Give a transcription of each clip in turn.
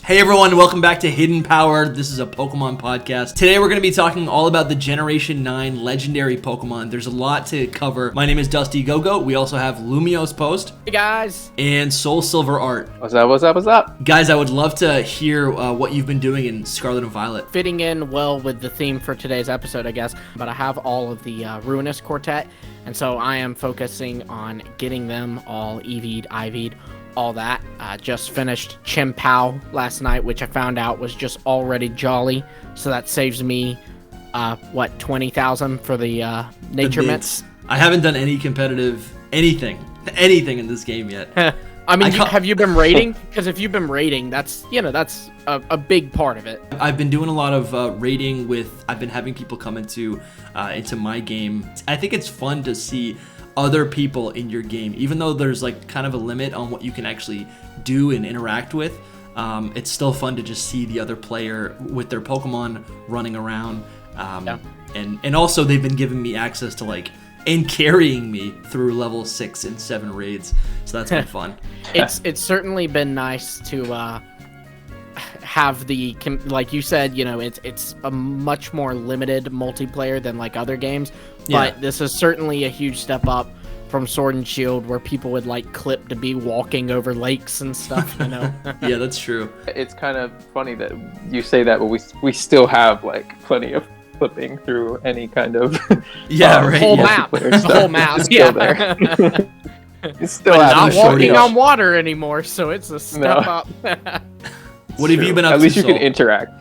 Hey everyone, welcome back to Hidden Power. This is a Pokemon podcast. Today we're going to be talking all about the Generation 9 legendary Pokemon. There's a lot to cover. My name is Dusty Gogo. We also have Lumiose Post. Hey guys. And Soul Silver Art. What's up? Guys, I would love to hear what you've been doing in Scarlet and Violet. Fitting in well with the theme for today's episode, I guess. But I have all of the Ruinous quartet, and so I am focusing on getting them all EV'd, IV'd, all that. Just finished Chimpao last night, which I found out was just already jolly. So that saves me, 20,000 for the nature mints. I haven't done any competitive anything in this game yet. I mean, have you been raiding? Because if you've been raiding, that's a big part of it. I've been doing a lot of raiding I've been having people come into my game. I think it's fun to see other people in your game, even though there's like kind of a limit on what you can actually do and interact with. It's still fun to just see the other player with their Pokemon running around. And also they've been giving me access to and carrying me through level 6 and 7 raids. So that's been fun. It's certainly been nice to have like you said, it's a much more limited multiplayer than like other games. But this is certainly a huge step up from Sword and Shield, where people would clip to be walking over lakes and stuff, Yeah, that's true. It's kind of funny that you say that, but we still have plenty of flipping through any kind of whole map. The whole map. It's still there. It's still not walking on water anymore, so it's a step up. What have you been up to? At least you can interact.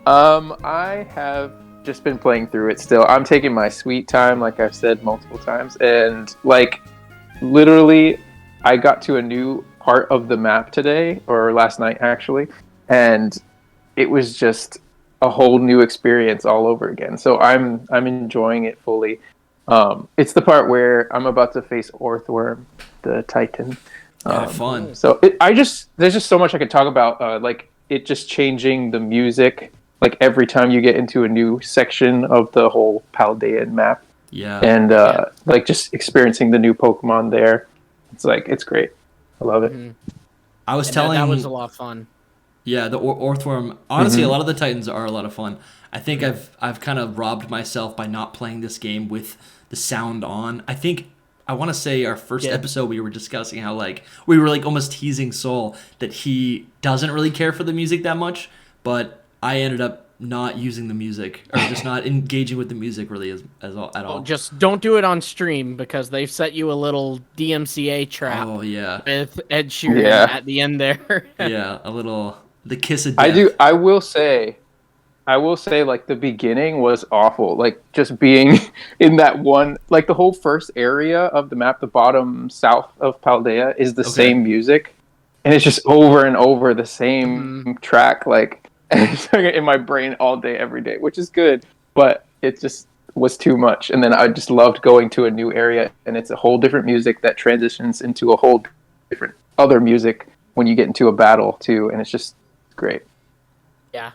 I have just been playing through it still. I'm taking my sweet time, like I've said multiple times, and literally I got to a new part of the map today, or last night actually, and it was just a whole new experience all over again. So I'm enjoying it fully. It's the part where I'm about to face Orthworm, the Titan. Fun. So there's just so much I could talk about, it just changing the music every time you get into a new section of the whole Paldean map. Yeah. And just experiencing the new Pokemon there. It's great. I love it. Mm-hmm. That was a lot of fun. Yeah, the Orthworm. Honestly, a lot of the Titans are a lot of fun. I think I've kind of robbed myself by not playing this game with the sound on. I want to say our first episode we were discussing how we were almost teasing Soul that he doesn't really care for the music that much, but I ended up not using the music, or just not engaging with the music really at all. Just don't do it on stream, because they've set you a little DMCA trap. Oh yeah, with Ed Sheeran at the end there. Yeah, the kiss of death. I will say the beginning was awful. Just being in that one, the whole first area of the map, the bottom south of Paldea, is the same music, and it's just over and over the same track. And it's in my brain all day, every day, which is good, but it just was too much. And then I just loved going to a new area, and it's a whole different music that transitions into a whole different other music when you get into a battle too, and it's just great. Yeah.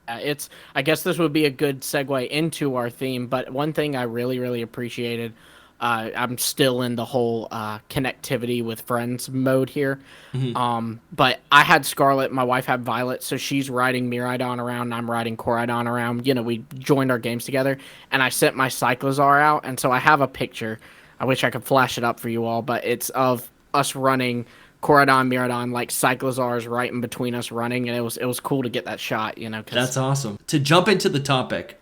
I guess this would be a good segue into our theme, but one thing I really, really appreciated, I'm still in the whole connectivity with friends mode here. Mm-hmm. But I had Scarlet, my wife had Violet, so she's riding Miraidon around, and I'm riding Koraidon around. We joined our games together, and I sent my Cyclozar out, and so I have a picture. I wish I could flash it up for you all, but it's of us running Koraidon, Miraidon, Cyclozar is right in between us running, and it was cool to get that shot, 'cause That's awesome. To jump into the topic,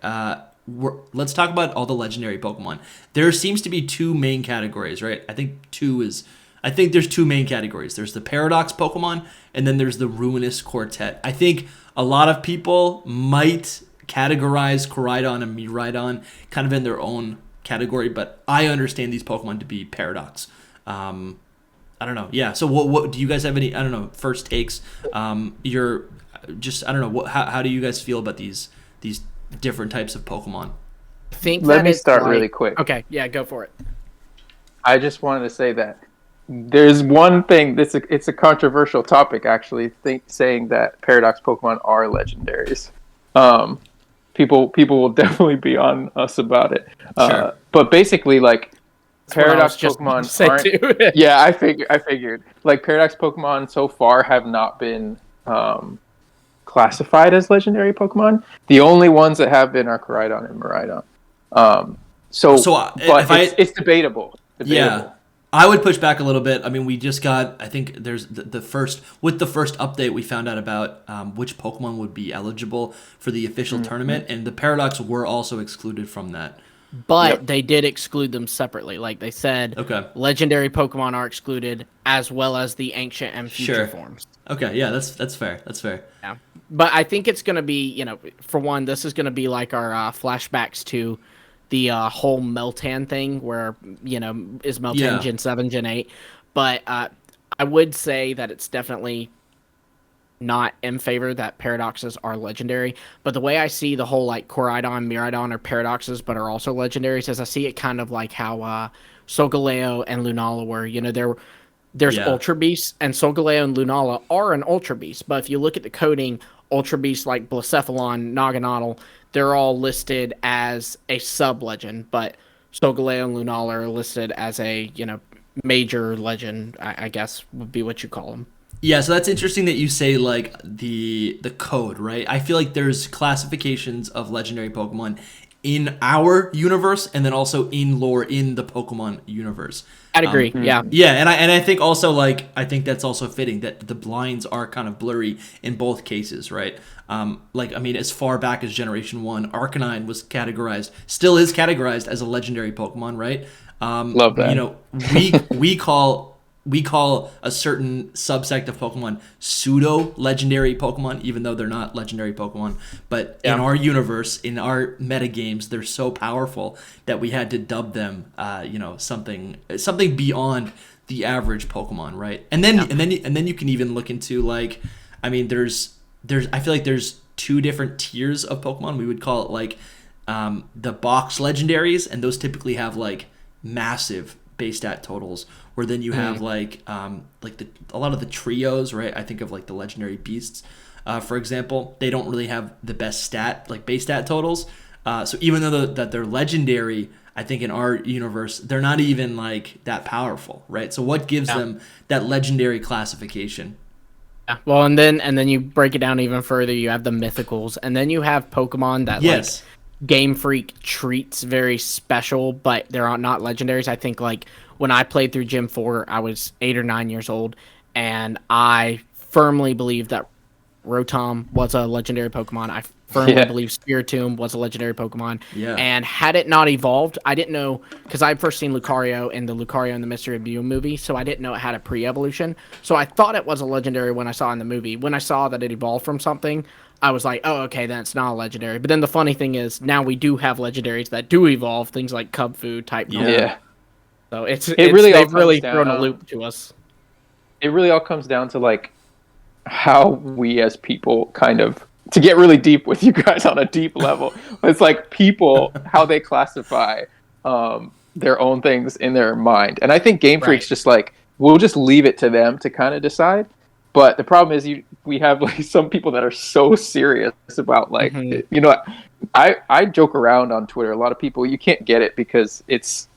let's talk about all the legendary Pokemon. There seems to be two main categories, right? I think there's two main categories. There's the Paradox Pokemon, and then there's the Ruinous Quartet. I think a lot of people might categorize Koraidon and Miraidon kind of in their own category, but I understand these Pokemon to be Paradox. I don't know. Yeah. So what do you guys have any, first takes? How do you guys feel about these different types of Pokemon? Let me start really quick. Okay, yeah, go for it. I just wanted to say that there's one thing it's a controversial topic actually, saying that Paradox Pokemon are legendaries. People will definitely be on us about it. Sure. But basically Paradox Pokemon aren't... Yeah, I figured. Paradox Pokemon so far have not been classified as legendary Pokemon. The only ones that have been are Koraidon and Miraidon. But it's debatable. Yeah, I would push back a little bit. I mean, we just got, I think there's the first update, we found out about which Pokemon would be eligible for the official tournament, and the Paradox were also excluded from that. But they did exclude them separately. Like they said, legendary Pokemon are excluded, as well as the ancient and future forms. Okay, yeah, that's fair. That's fair. Yeah, but I think it's going to be, for one, this is going to be like our flashbacks to the whole Meltan thing, where is Meltan Gen 7, Gen 8. But I would say that it's definitely not in favor that paradoxes are legendary. But the way I see the whole like Koraidon, Miraidon are paradoxes but are also legendaries is I see it kind of like how Solgaleo and Lunala were. There's Ultra Beasts, and Solgaleo and Lunala are an Ultra Beast. But if you look at the coding, Ultra Beasts like Blacephalon, Naganadel, they're all listed as a sub-legend. But Solgaleo and Lunala are listed as a, major legend, I guess would be what you call them. Yeah, so that's interesting that you say like the code, right? I feel like there's classifications of legendary Pokemon in our universe and then also in lore in the Pokemon universe. I'd agree. Yeah, and I think also I think that's also fitting that the blinds are kind of blurry in both cases, right? As far back as Generation 1, Arcanine was still is categorized as a legendary Pokemon, right? Love that. We call a certain subsect of Pokemon pseudo-legendary Pokemon, even though they're not legendary Pokemon. But in our universe, in our metagames, they're so powerful that we had to dub them, something beyond the average Pokemon, right? And then you can even look into there's I feel like there's two different tiers of Pokemon. We would call it the box legendaries, and those typically have massive base stat totals, where then you have a lot of the trios, right? I think of the legendary beasts, for example. They don't really have the best base stat totals. So even though that they're legendary, I think in our universe they're not even that powerful, right? So what gives them that legendary classification? Yeah. Well, and then you break it down even further. You have the mythicals, and then you have Pokemon that Game Freak treats very special, but they're not legendaries. I think when I played through Gen 4, I was 8 or 9 years old, and I firmly believe that Rotom was a legendary Pokemon. I firmly believe Spiritomb was a legendary Pokemon. Yeah. And had it not evolved, I didn't know, because I'd first seen Lucario in the Lucario and the Mystery of Mew movie, so I didn't know it had a pre-evolution. So I thought it was a legendary when I saw it in the movie. When I saw that it evolved from something, I was like, oh, okay, then it's not a legendary. But then the funny thing is, now we do have legendaries that do evolve, things like Cub Food type. Yeah. So they've really thrown a loop to us. It really all comes down to how we as people kind of, to get really deep with you guys on a deep level, it's people, how they classify their own things in their mind. And I think Game Freak's just we'll just leave it to them to kind of decide. But the problem is we have some people that are so serious about I joke around on Twitter. A lot of people, you can't get it because it's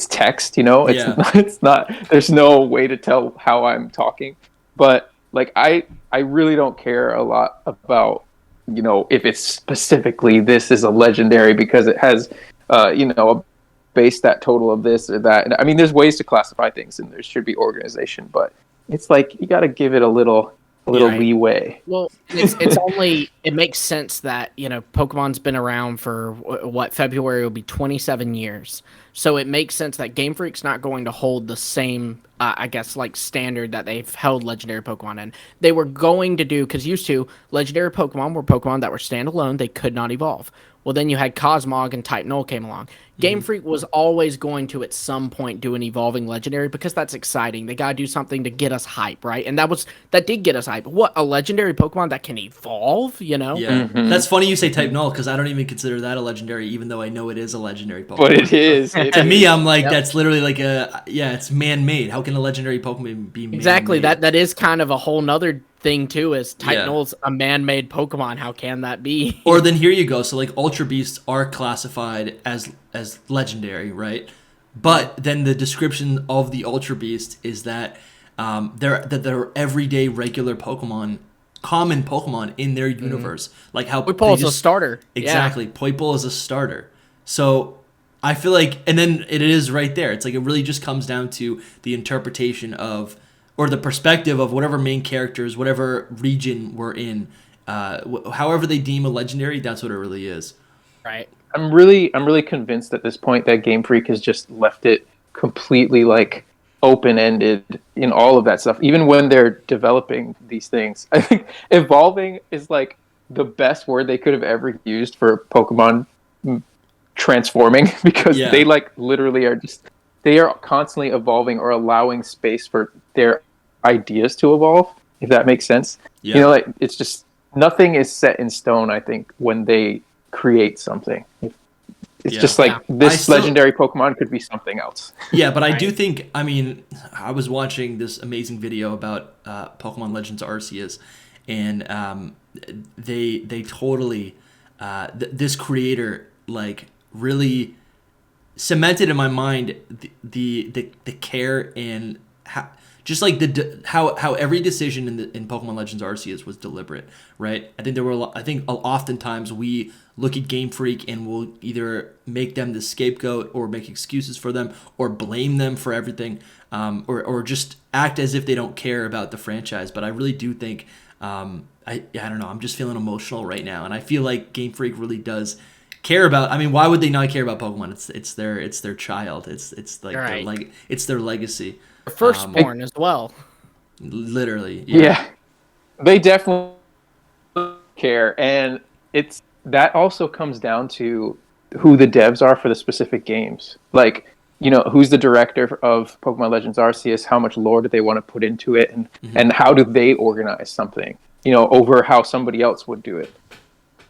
text, it's not, there's no way to tell how I'm talking. But I really don't care a lot about, if it's specifically this is a legendary because it has a base stat total of this or that. And I mean, there's ways to classify things and there should be organization, but it's you got to give it a little leeway. Well, it's only, it makes sense that, Pokemon's been around for February will be 27 years. So it makes sense that Game Freak's not going to hold the same, standard that they've held legendary Pokemon in. They were going to do, because used to, legendary Pokemon were Pokemon that were standalone. They could not evolve. Well, then you had Cosmog and Type Null came along. Game Freak was always going to, at some point, do an evolving legendary because that's exciting. They gotta do something to get us hype, right? And that did get us hype. What, a legendary Pokemon that can evolve, Yeah. That's funny you say Type Null, because I don't even consider that a legendary, even though I know it is a legendary Pokemon. But it is. To me, I'm that's literally it's man-made. How can a legendary Pokemon be man-made? Exactly. That is kind of a whole nother thing too, is Type Null's a man-made Pokemon. How can that be? Or then here you go. So Ultra Beasts are classified as legendary, right? But then the description of the Ultra Beast is that they're everyday regular Pokemon common Pokemon in their universe. Like how Poipole is a starter. Exactly. Poipole is a starter. So I feel like, and then it is right there. It's like it really just comes down to the interpretation of, or the perspective of whatever main characters, whatever region we're in. However they deem a legendary, that's what it really is. Right. I'm really convinced at this point that Game Freak has just left it completely like open-ended in all of that stuff. Even when they're developing these things, I think evolving is like the best word they could have ever used for Pokemon transforming, because they like literally they are constantly evolving or allowing space for their ideas to evolve, if that makes sense. You know, like it's just nothing is set in stone, I think, when they create something. It's just like this legendary Pokemon could be something else. Yeah, but I do think, I mean, I was watching this amazing video about Pokemon Legends Arceus, and they totally, this creator, like, really cemented in my mind the care and just like how every decision in Pokemon Legends Arceus was deliberate, right? I think oftentimes we look at Game Freak and we'll either make them the scapegoat or make excuses for them or blame them for everything, or just act as if they don't care about the franchise. But I really do think I don't know. I'm just feeling emotional right now, and I feel like Game Freak really does care about. I mean, why would they not care about Pokemon? It's their child. It's like it's their legacy. Firstborn as well. Literally. Yeah. They definitely care, and that also comes down to who the devs are for the specific games. Like, you know, who's the director of Pokemon Legends Arceus? How much lore do they want to put into it, and how do they organize something? You know, over how somebody else would do it.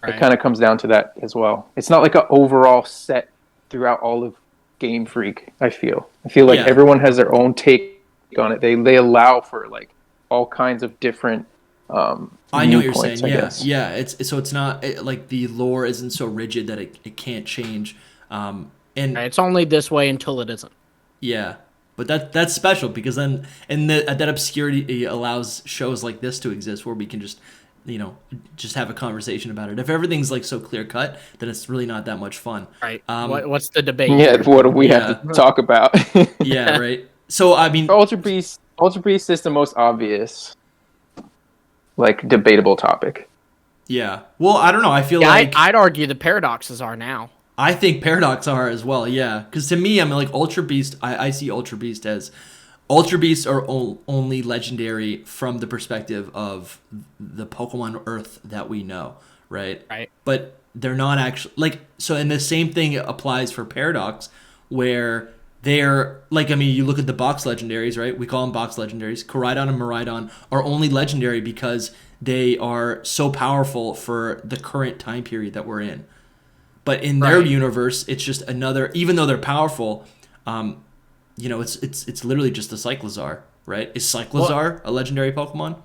Right. It kind of comes down to that as well. It's not like an overall set throughout all of Game Freak. I feel like everyone has their own take on it. They allow for like all kinds of different. I know what you're saying. Yeah. It's not like the lore isn't so rigid that it can't change. And it's only this way until it isn't. Yeah, but that's special because then that obscurity allows shows like this to exist where we can just have a conversation about it. If everything's like so clear cut, then it's really not that much fun. Right. What's the debate? Yeah. What do we have to talk about? Yeah. Right. So I mean, Ultra Beast is the most obvious, like, debatable topic. Yeah. Well, I don't know. I feel like I'd argue the paradoxes are now. I think Paradox are as well, yeah. Because to me, I'm like Ultra Beast. I see Ultra Beast as Ultra Beasts are only legendary from the perspective of the Pokemon Earth that we know, right? Right. But they're not actually like so. And the same thing applies for Paradox, where they're like, I mean, you look at the box legendaries, right? We call them box legendaries. Koraidon and Miraidon are only legendary because they are so powerful for the current time period that we're in. But in their universe, it's just another. Even though they're powerful, it's literally just a Cyclizar, right? Is Cyclizar a legendary Pokemon?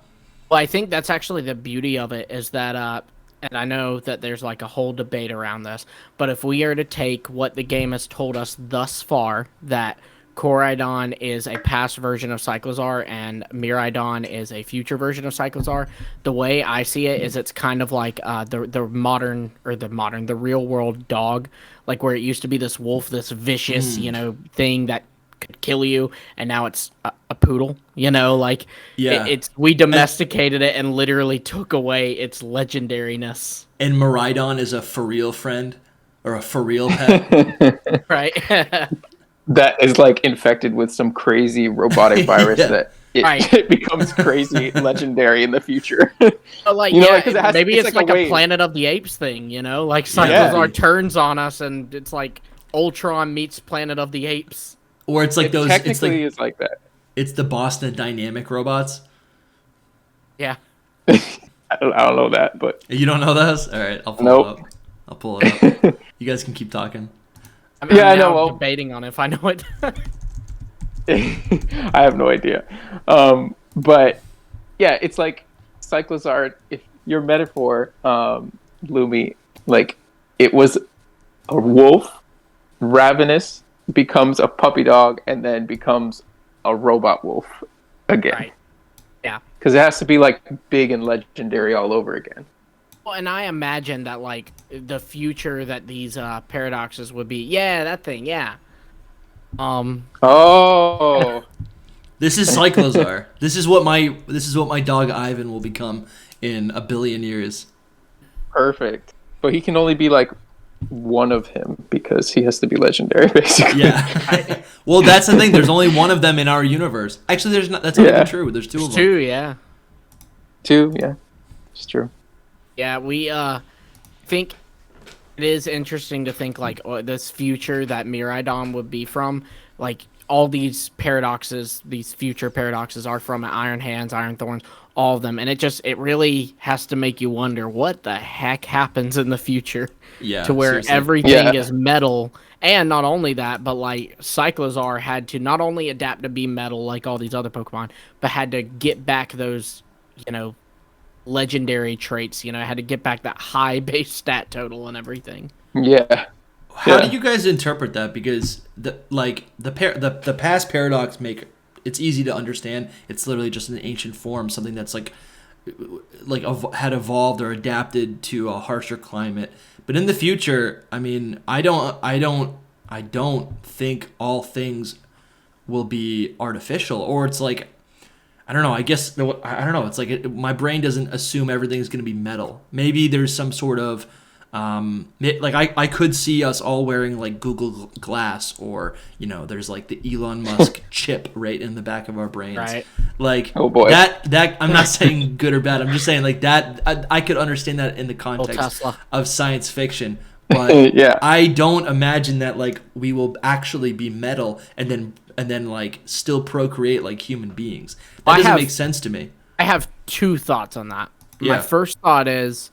Well, I think that's actually the beauty of it is that, and I know that there's like a whole debate around this, but if we are to take what the game has told us thus far, that Koraidon is a past version of Cyclizar and Miraidon is a future version of Cyclizar, the way I see it is it's kind of like the real world dog, like where it used to be this wolf, this vicious, thing that could kill you, and now it's a poodle, we domesticated it and literally took away its legendariness. And Miraidon is a for real friend or a for real pet. Right. That is like infected with some crazy robotic virus that it becomes crazy legendary in the future. Maybe it's like a Planet of the Apes thing, like Cyclizar turns on us and it's like Ultron meets Planet of the Apes. Or it's like those. Technically, it's like that. It's the Boston Dynamic robots. Yeah. I don't know that, but you don't know those. All right, I'll pull it up. You guys can keep talking. I'm now debating on if I know it. I have no idea. But yeah, it's like Cyclizar. If your metaphor, Lumi, like it was a wolf, ravenous, becomes a puppy dog, and then becomes a robot wolf again. Right. Yeah. Because it has to be like big and legendary all over again. Well, and I imagine that like the future that these paradoxes would be. Yeah, that thing. Yeah. Oh, This is Cyclozar. This is what my dog Ivan will become in a billion years. perfect. But he can only be like one of him because he has to be legendary, basically. Yeah. Well, that's the thing. There's only one of them in our universe. Actually, there's not. That's not even true. There's two of them. Two, yeah. Two, yeah, it's true. Yeah, we think it is interesting to think like this future that Miraidon would be from, like all these paradoxes, these future paradoxes are from Iron Hands, Iron Thorns, all of them, and it really has to make you wonder what the heck happens in the future, to where seriously. everything is metal, and not only that, but like Cyclozar had to not only adapt to be metal like all these other Pokemon, but had to get back those, legendary traits. Had to get back that high base stat total and everything. Yeah. How do you guys interpret that? Because the past paradox it's easy to understand. It's literally just an ancient form, something that's had evolved or adapted to a harsher climate. But in the future, I mean, I don't think all things will be artificial, or it's like, I don't know. I guess I don't know. It's like my brain doesn't assume everything's going to be metal. Maybe there's some sort of I could see us all wearing like Google Glass, or there's like the Elon Musk chip right in the back of our brains. Right. Like, oh boy, that I'm not saying good or bad. I'm just saying like that I could understand that in the context of science fiction. But yeah. I don't imagine that like we will actually be metal and then like still procreate like human beings. That doesn't make sense to me. I have two thoughts on that. Yeah. My first thought is,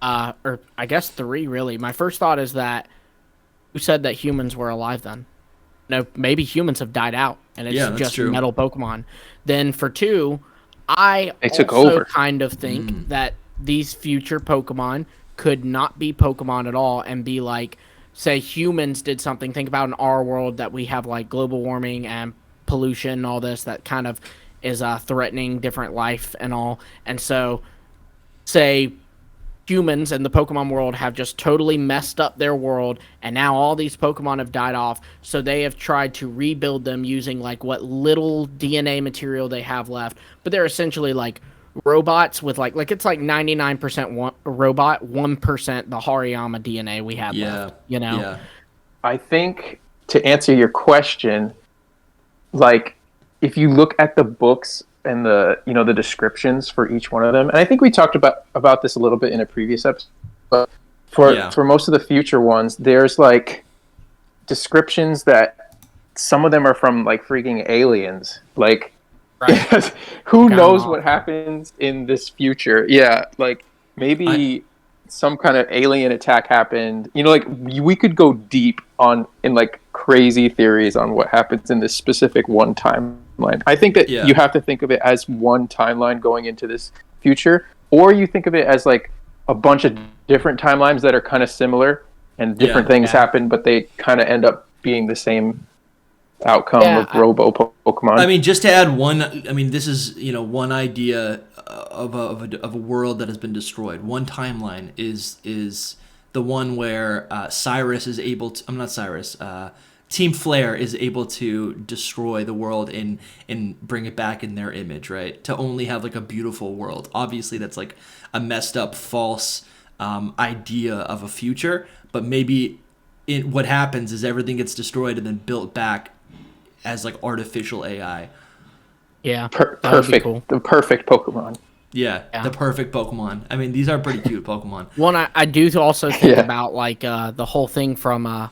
or I guess three really. My first thought is that who said that humans were alive then? No, maybe humans have died out and it's just true. metal Pokemon. Then for two, I took also over. kind of think that these future Pokemon could not be Pokemon at all and be like, say humans did something. Think about in our world that we have like global warming and pollution and all this that kind of is threatening different life and all. And so say humans in the Pokemon world have just totally messed up their world, and now all these Pokemon have died off, so they have tried to rebuild them using like what little DNA material they have left, but they're essentially like robots with like it's like 99% robot, 1% the Hariyama DNA we have left, Yeah. I think to answer your question, like if you look at the books and the descriptions for each one of them, and I think we talked about this a little bit in a previous episode, but for most of the future ones, there's like descriptions that some of them are from like freaking aliens, like right. Who knows what happens in this future? Yeah, like maybe some kind of alien attack happened. Like we could go deep in like crazy theories on what happens in this specific one timeline. I think that you have to think of it as one timeline going into this future, or you think of it as like a bunch of different timelines that are kind of similar and different things happen, but they kind of end up being the same outcome of Robo Pokemon. I mean, just to add one, this is one idea of a world that has been destroyed. One timeline is the one where Cyrus is able to. I'm not Cyrus. Team Flare is able to destroy the world and bring it back in their image, right? To only have like a beautiful world. Obviously, that's like a messed up, false idea of a future. But maybe what happens is everything gets destroyed and then built back as like artificial AI. Yeah, perfect. Cool. The perfect Pokemon. Yeah, the perfect Pokemon. I mean, these are pretty cute Pokemon. One I do also think about like the whole thing from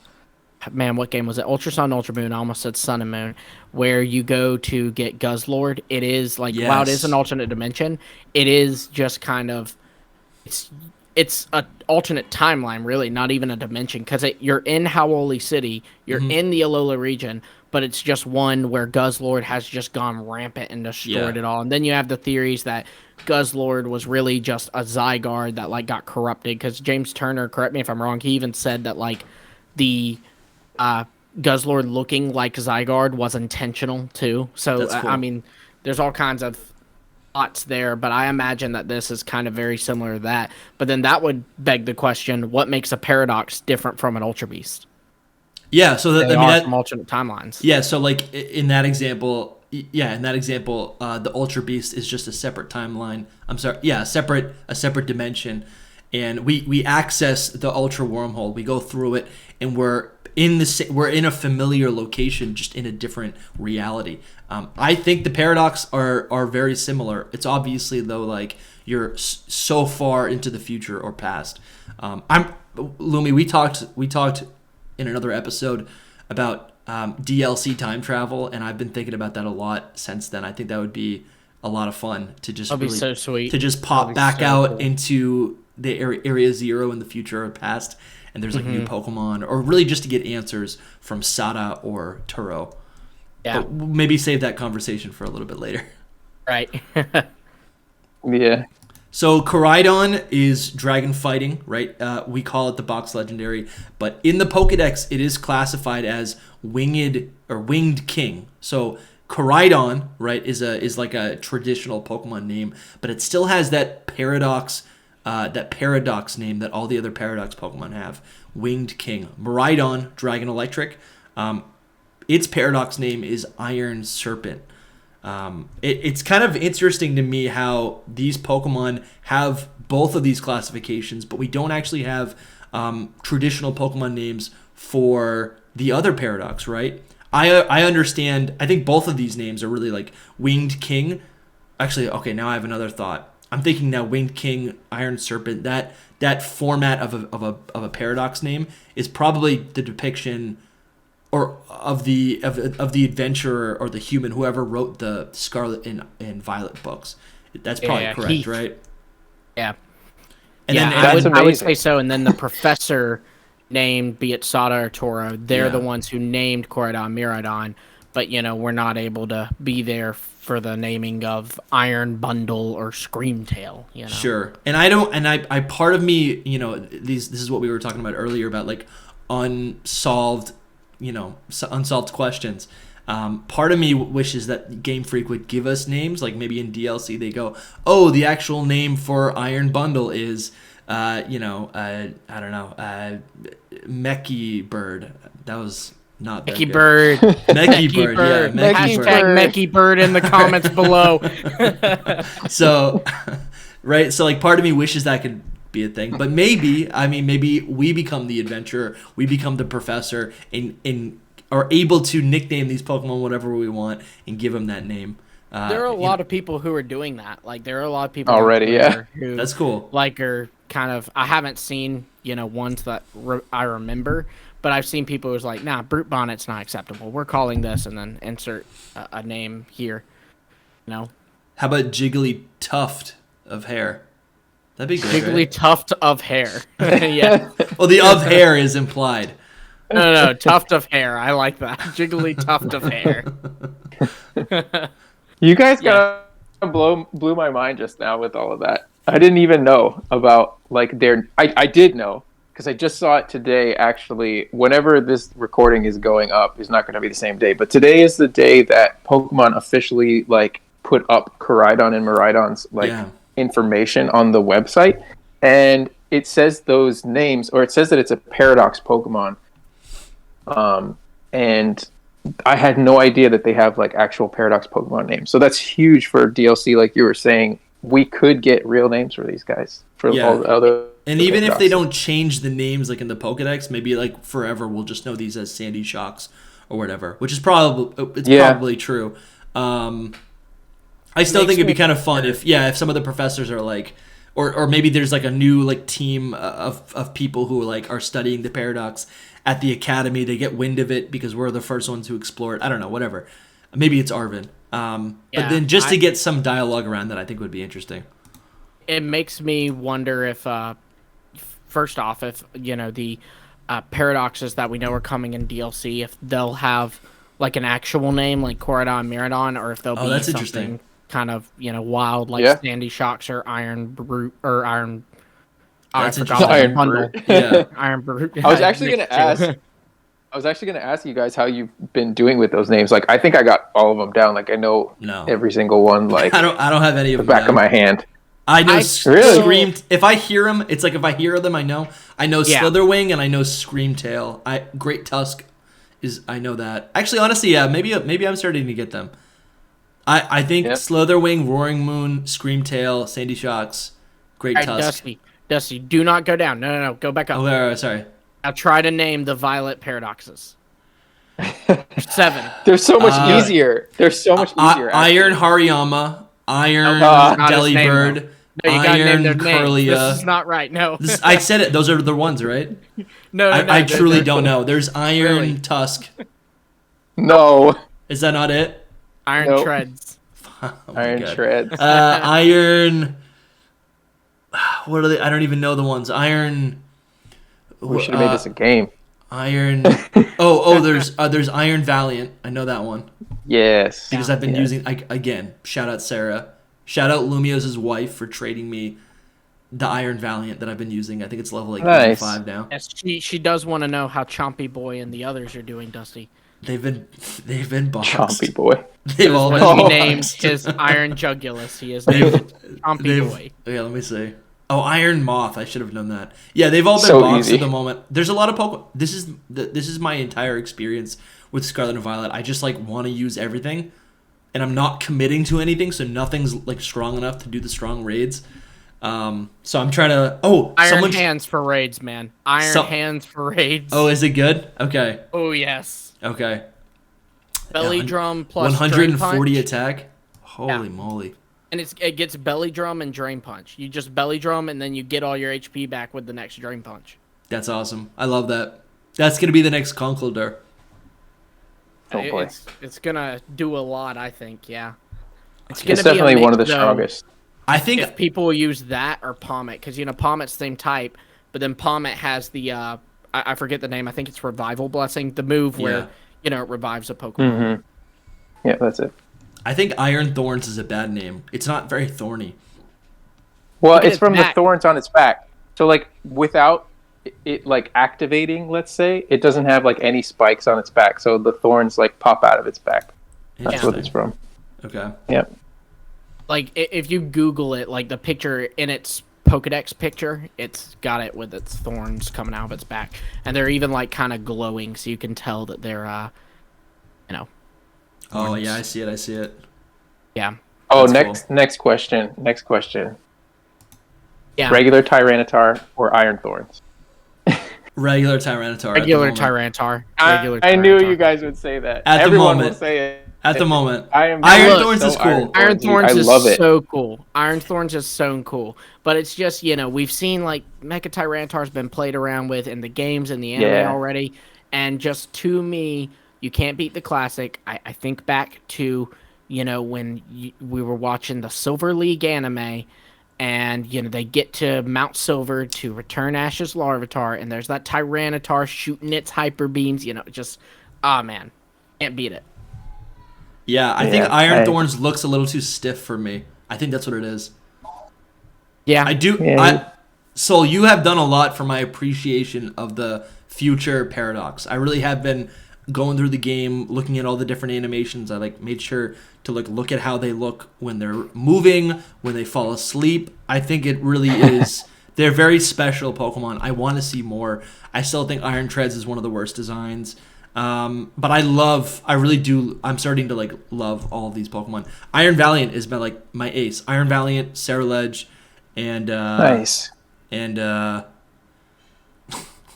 what game was it? Ultra Sun, Ultra Moon. I almost said Sun and Moon, where you go to get Guzzlord. It is like while it is an alternate dimension, it is just kind of it's an alternate timeline, really, not even a dimension, because you're in Howoli City, you're in the Alola region, but it's just one where Guzzlord has just gone rampant and destroyed it all. And then you have the theories that Guzzlord was really just a Zygarde that like got corrupted, because James Turner, correct me if I'm wrong, he even said that like the Guzzlord looking like Zygarde was intentional too. So cool. I mean, there's all kinds of thoughts there, but I imagine that this is kind of very similar to that. But then that would beg the question: what makes a paradox different from an Ultra Beast? Yeah, so They are from alternate timelines. Yeah, so like in that example, the Ultra Beast is just a separate timeline. I'm sorry, yeah, a separate dimension, and we access the Ultra Wormhole. We go through it, and we're in a familiar location, just in a different reality. I think the paradox are very similar. It's obviously though like you're so far into the future or past. Lumi, we talked in another episode about DLC time travel, and I've been thinking about that a lot since then. I think that would be a lot of fun to just That'd be so sweet. To just pop back out into the area 0 in the future or past, and there's like new Pokemon, or really just to get answers from Sada or Turo. Yeah. But maybe save that conversation for a little bit later. Right. Yeah. So Koraidon is dragon fighting, right? We call it the box legendary, but in the Pokedex, it is classified as winged king. So Koraidon, right, is like a traditional Pokemon name, but it still has that paradox name that all the other paradox Pokemon have. Winged king. Miraidon, dragon electric. Its paradox name is Iron Serpent. It's kind of interesting to me how these Pokemon have both of these classifications, but we don't actually have traditional Pokemon names for the other paradox, right? I understand. I think both of these names are really like Winged King. Actually, okay, now I have another thought. I'm thinking now Winged King, Iron Serpent. That format of a paradox name is probably the depiction or of the adventurer or the human, whoever wrote the Scarlet and Violet books. That's probably correct, right? Yeah. And then I would say so. And then the professor named, be it Sada or Toro, they're the ones who named Koraidon, Miraidon, but we're not able to be there for the naming of Iron Bundle or Screamtail. Sure. And I part of me, this is what we were talking about earlier about like unsolved questions. Part of me wishes that Game Freak would give us names, like maybe in DLC they go, oh, the actual name for Iron Bundle is, I don't know, Mechie Bird. That was not Mechie Bird. Mechie Bird, yeah. Mechie Bird in the comments below. So, right, so like part of me wishes that could be a thing, but maybe we become the adventurer, we become the professor, and are able to nickname these Pokemon whatever we want and give them that name. There are a lot of people who are doing that. Like there are a lot of people already, who that's cool. Like are kind of. I haven't seen ones that I remember, but I've seen people who's like, nah, Brute Bonnet's not acceptable. We're calling this, and then insert a name here. How about Jiggly Tuft of hair? That'd be good. Jiggly right? Tuft of hair. Yeah. Well, the of hair is implied. No, tuft of hair. I like that. Jiggly tuft of hair. You guys blew my mind just now with all of that. I didn't even know about like their. I did know because I just saw it today. Actually, whenever this recording is going up, is not going to be the same day. But today is the day that Pokemon officially like put up Koraidon and Miraidon's information on the website, and it says those names, or it says that it's a Paradox Pokemon. And I had no idea that they have like actual Paradox Pokemon names. So that's huge for DLC. Like you were saying, we could get real names for these guys for all the other. And even if they don't change the names like in the Pokedex, maybe like forever we'll just know these as Sandy Shocks or whatever, which is probably true. I still think it'd be kind of fun if some of the professors are like, or maybe there's like a new like team of people who like are studying the Paradox at the academy. They get wind of it because we're the first ones to explore it. I don't know, whatever. Maybe it's Arvin. But then just to get some dialogue around that, I think would be interesting. It makes me wonder if, first off, if the paradoxes that we know are coming in DLC, if they'll have like an actual name like Koraidon, Miraidon, or if they'll be that's something interesting. Kind of wild like Sandy Shocks or Iron Brute or Iron. That's Iron Brute. Yeah. Iron Brute. I was actually going to ask. I I was actually going to ask you guys how you've been doing with those names. Like, I think I got all of them down. Like, I know every single one. Like, I don't have any of the them back down. of my hand. I know Really? Scream. If I hear them, it's like if I hear them, I know. I know Yeah. Slitherwing and I know Screamtail. Great Tusk I know that. Actually, honestly, yeah, maybe I'm starting to get them. I think Slitherwing, Roaring Moon, Screamtail, Sandy Shocks, Great Tusk. Dusty, do not go down. No, go back up. Oh, sorry. Now try to name the Violet Paradoxes. 7. They're so much easier. They're so much easier. Iron Hariyama, Iron Delibird, No, you gotta name Iron their names. Curlia. This is not right. No. I said it. Those are the ones, right? No. I truly don't know. There's Iron Really? Tusk. No. Is that not it? Iron Treads. Oh my Iron God. Treads. Iron. What are they? I don't even know the ones. Iron. We should have made this a game. Iron. There's Iron Valiant. I know that one Yes. because I've been using. Again, shout out Sarah. Shout out Lumios' wife for trading me the Iron Valiant that I've been using. I think it's level 85 now. Yes, she does want to know how Chompy Boy and the others are doing, Dusty. They've been boxed. Chompy Boy. They've all been He boxed. named his Iron Jugulus. He is named Chompy Boy. Yeah, let me see. Oh, Iron Moth. I should have known that. Yeah, they've all been So boxed easy. at the moment. There's a lot of Pokemon. This is my entire experience with Scarlet and Violet. I just like want to use everything, and I'm not committing to anything, so nothing's like strong enough to do the strong raids. So I'm trying to. Oh, Iron Hands for raids, man. Hands for raids. Oh, is it good? Okay. Oh yes. Okay. Belly drum plus 140 drain punch. attack. Holy moly. And it gets belly drum and drain punch. You just belly drum and then you get all your HP back with the next drain punch. That's awesome. I love that. That's gonna be the next Conkeldurr. Hopefully. It's gonna do a lot, I think. Yeah. It's definitely one of the strongest. I think if people use that or Pommet, because Pommet's the same type, but then Pommet has the I forget the name. I think it's Revival Blessing, the move where it revives a Pokemon. Mm-hmm. Yeah, that's it. I think Iron Thorns is a bad name. It's not very thorny. Well, it's from the thorns on its back. So like without it like activating, let's say, it doesn't have like any spikes on its back. So the thorns like pop out of its back. That's what it's from. Okay. Yep. Like if you Google it, like the picture in its Pokedex picture, it's got it with its thorns coming out of its back, and they're even like kind of glowing, so you can tell that they're, Oh thorns. yeah, I see it. Yeah. Oh, That's next question. Yeah. Regular Tyranitar or Iron Thorns? Regular Tyranitar. Regular Tyranitar. I knew you guys would say that. At Everyone the moment. will say it. At the moment. Iron Thorns is cool. Iron Thorns I is love it. so cool. Iron Thorns is so cool. But it's just, we've seen like Mecha Tyranitar's been played around with in the games and the anime already. And just to me, you can't beat the classic. I think back to, when we were watching the Silver League anime, and they get to Mount Silver to return Ash's Larvitar, and there's that Tyranitar shooting its hyper beams. Man, can't beat it. Yeah, I think Iron Thorns looks a little too stiff for me. I think that's what it is. Yeah, I do. Yeah. Sol, you have done a lot for my appreciation of the future Paradox. I really have been going through the game, looking at all the different animations. I made sure to look at how they look when they're moving, when they fall asleep. I think it really is. They're very special Pokemon. I want to see more. I still think Iron Treads is one of the worst designs. But I really do. I'm starting to love all of these Pokemon. Iron Valiant has been my ace. Iron Valiant, Ceruledge, and Nice. And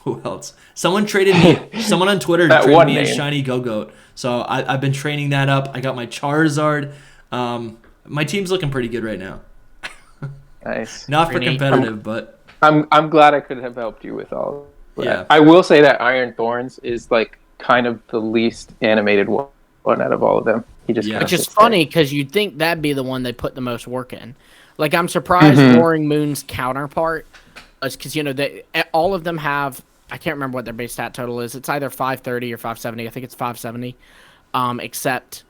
who else? Someone on Twitter That traded one me a name. shiny Go-Goat. So I've been training that up. I got my Charizard. My team's looking pretty good right now. Nice. Not for Pretty neat. competitive, but I'm glad I could have helped you with all of that. Yeah. I will say that Iron Thorns is kind of the least animated one out of all of them. He just Yeah. Which is funny because you'd think that'd be the one they put the most work in. I'm surprised Roaring Moon's counterpart is because all of them have. I can't remember what their base stat total is. It's either 530 or 570. I think it's 570. Except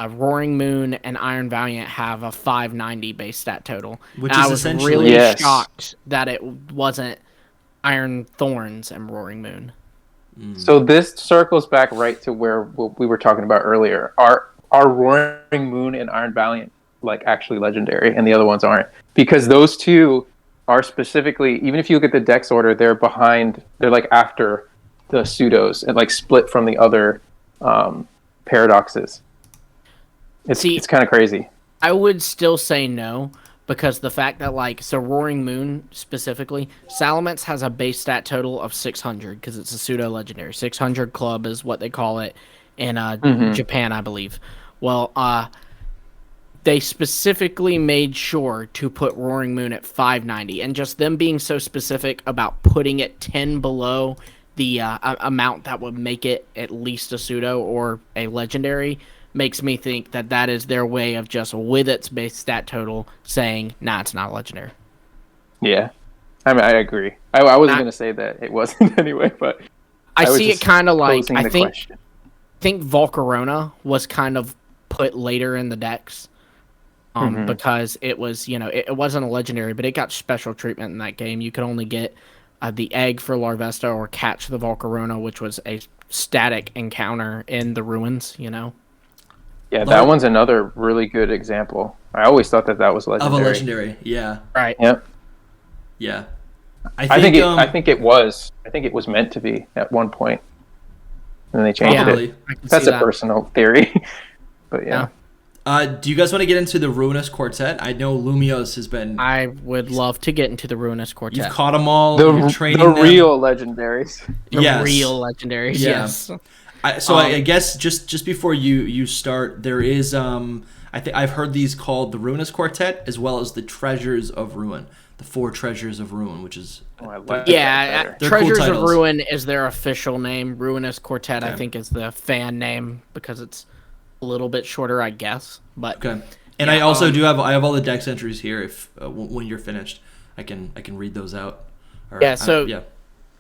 Roaring Moon and Iron Valiant have a 590 base stat total. Which And is I was essentially- really Yes. shocked that it wasn't Iron Thorns and Roaring Moon. So this circles back right to where what we were talking about earlier. Are Roaring Moon and Iron Valiant like actually legendary, and the other ones aren't? Because those two are specifically, even if you look at the dex order, they're behind. They're like after the pseudos and like split from the other paradoxes. It's kind of crazy. I would still say no, because the fact that, like, so Roaring Moon specifically, Salamence has a base stat total of 600 because it's a pseudo legendary. 600 club is what they call it in Japan, I believe. Well, they specifically made sure to put Roaring Moon at 590, and just them being so specific about putting it 10 below the amount that would make it at least a pseudo or a legendary makes me think that that is their way of just, with its base stat total, saying, nah, it's not legendary. Yeah. I mean, I agree. I wasn't going to say that it wasn't anyway, but I see it kind of like, I think Volcarona was kind of put later in the decks because it was, it wasn't a legendary, but it got special treatment in that game. You could only get the egg for Larvesta or catch the Volcarona, which was a static encounter in the Ruins, Yeah, that one's another really good example. I always thought that was legendary. Of a legendary, yeah. Right. Yep. Yeah. I think it was. I think it was meant to be at one point, and then they changed it. That's a personal theory, but yeah. Do you guys want to get into the Ruinous quartet? I know Lumios has been. I would love to get into the Ruinous quartet. You've caught them all. You're training them. Real legendaries. The real legendaries. Yeah. Yes. I guess just before you start, there is I've heard these called the Ruinous Quartet as well as the Treasures of Ruin, the 4 Treasures of Ruin, which is Treasures cool of Ruin is their official name. Ruinous Quartet, I think, is the fan name because it's a little bit shorter, I guess. But okay, and I also I have all the dex entries here. If when you're finished, I can read those out.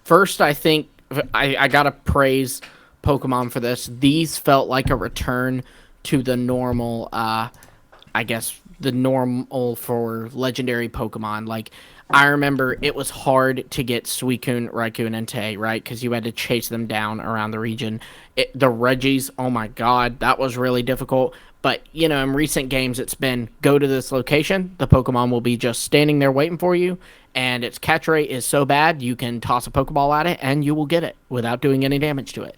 First, I think I gotta praise Pokemon for this. These felt like a return to the normal, the normal for legendary Pokemon. Like, I remember it was hard to get Suicune, Raikou, and Entei, right? Because you had to chase them down around the region. The Regis, oh my god, that was really difficult. But, in recent games, it's been go to this location, the Pokemon will be just standing there waiting for you, and its catch rate is so bad, you can toss a Pokeball at it, and you will get it without doing any damage to it.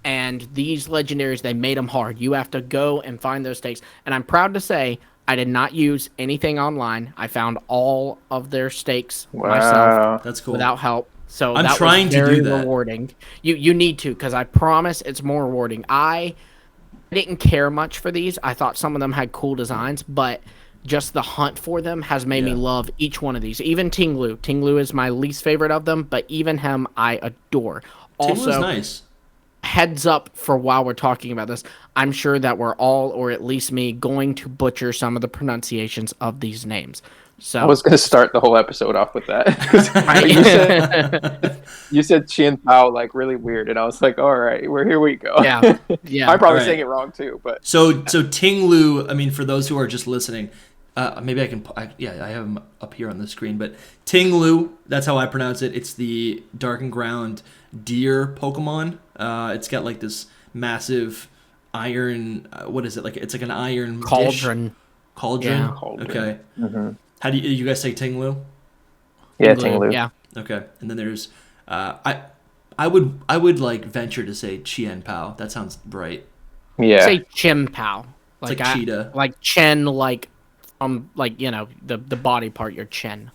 And these legendaries, they made them hard. You have to go and find those stakes. And I'm proud to say I did not use anything online. I found all of their stakes myself. That's cool. Without help. So I'm that trying was to very do that. rewarding. You need to, because I promise it's more rewarding. I didn't care much for these. I thought some of them had cool designs, but just the hunt for them has made me love each one of these. Even Tinglu. Tinglu is my least favorite of them, but even him I adore. Also, Tinglu's nice. Heads up for while we're talking about this, I'm sure that we're all, or at least me, going to butcher some of the pronunciations of these names. So I was going to start the whole episode off with that. you said Chien Pao like really weird, and I was like, all right, here we go. Yeah. I'm probably saying it wrong too, but so Tinglu. I mean, for those who are just listening, maybe I can. I have him up here on the screen, but Tinglu. That's how I pronounce it. It's the Darkened Ground deer Pokemon. It's got like this massive iron. What is it like? It's like an iron cauldron. Dish. Cauldron. Yeah. Okay. Mm-hmm. How do you guys say Tinglu? Yeah, Tinglu. Yeah. Okay, and then there's I would like venture to say Chien Pao. That sounds right. Yeah. Say Chien Pao. Like cheetah. Like Chen, like the body part, your chin.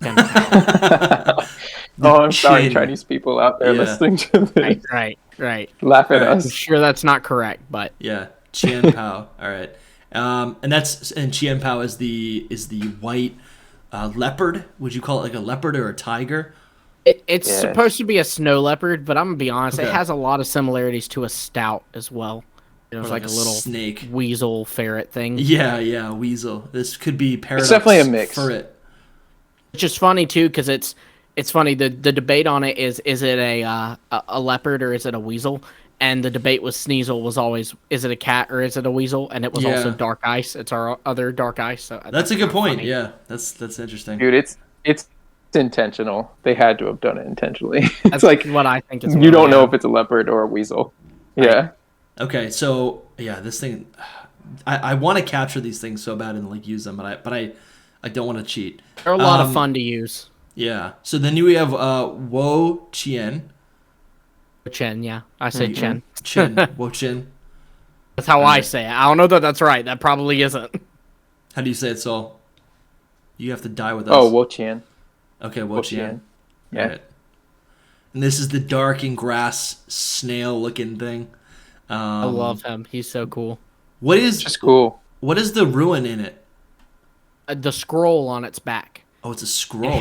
I'm sorry, Chinese people out there listening to this. Right. Laugh at us. I'm sure that's not correct, but yeah, Chien Pao. All right, and Chien Pao is the white leopard. Would you call it like a leopard or a tiger? It's supposed to be a snow leopard, but I'm gonna be honest, it has a lot of similarities to a stout as well. It's like a little snake, weasel, ferret thing. Yeah, weasel. This could be paradox. It's definitely a mix for it. It's just funny too, because it's funny. The debate on it is it a leopard or is it a weasel? And the debate with Sneasel was always, is it a cat or is it a weasel? And it was also Dark Ice. It's our other Dark Ice. So that's a good point. Funny. Yeah, that's interesting, dude. It's intentional. They had to have done it intentionally. That's It's like what I think is. you don't know if it's a leopard or a weasel. Yeah. Okay, so yeah, this thing, I want to capture these things so bad and like use them, but I don't want to cheat. They're a lot of fun to use. Yeah. So then we have Wo Chien. Chen, yeah, I say Chen. Wo Chien. That's how I say it. I don't know that that's right. That probably isn't. How do you say it, Saul? You have to die with us. Oh, Wo Qian. Okay, Wo Chien. Yeah. Right. And this is the dark and grass snail-looking thing. I love him. He's so cool. What is Just cool. What is the ruin in it? The scroll on its back. Oh, it's a scroll.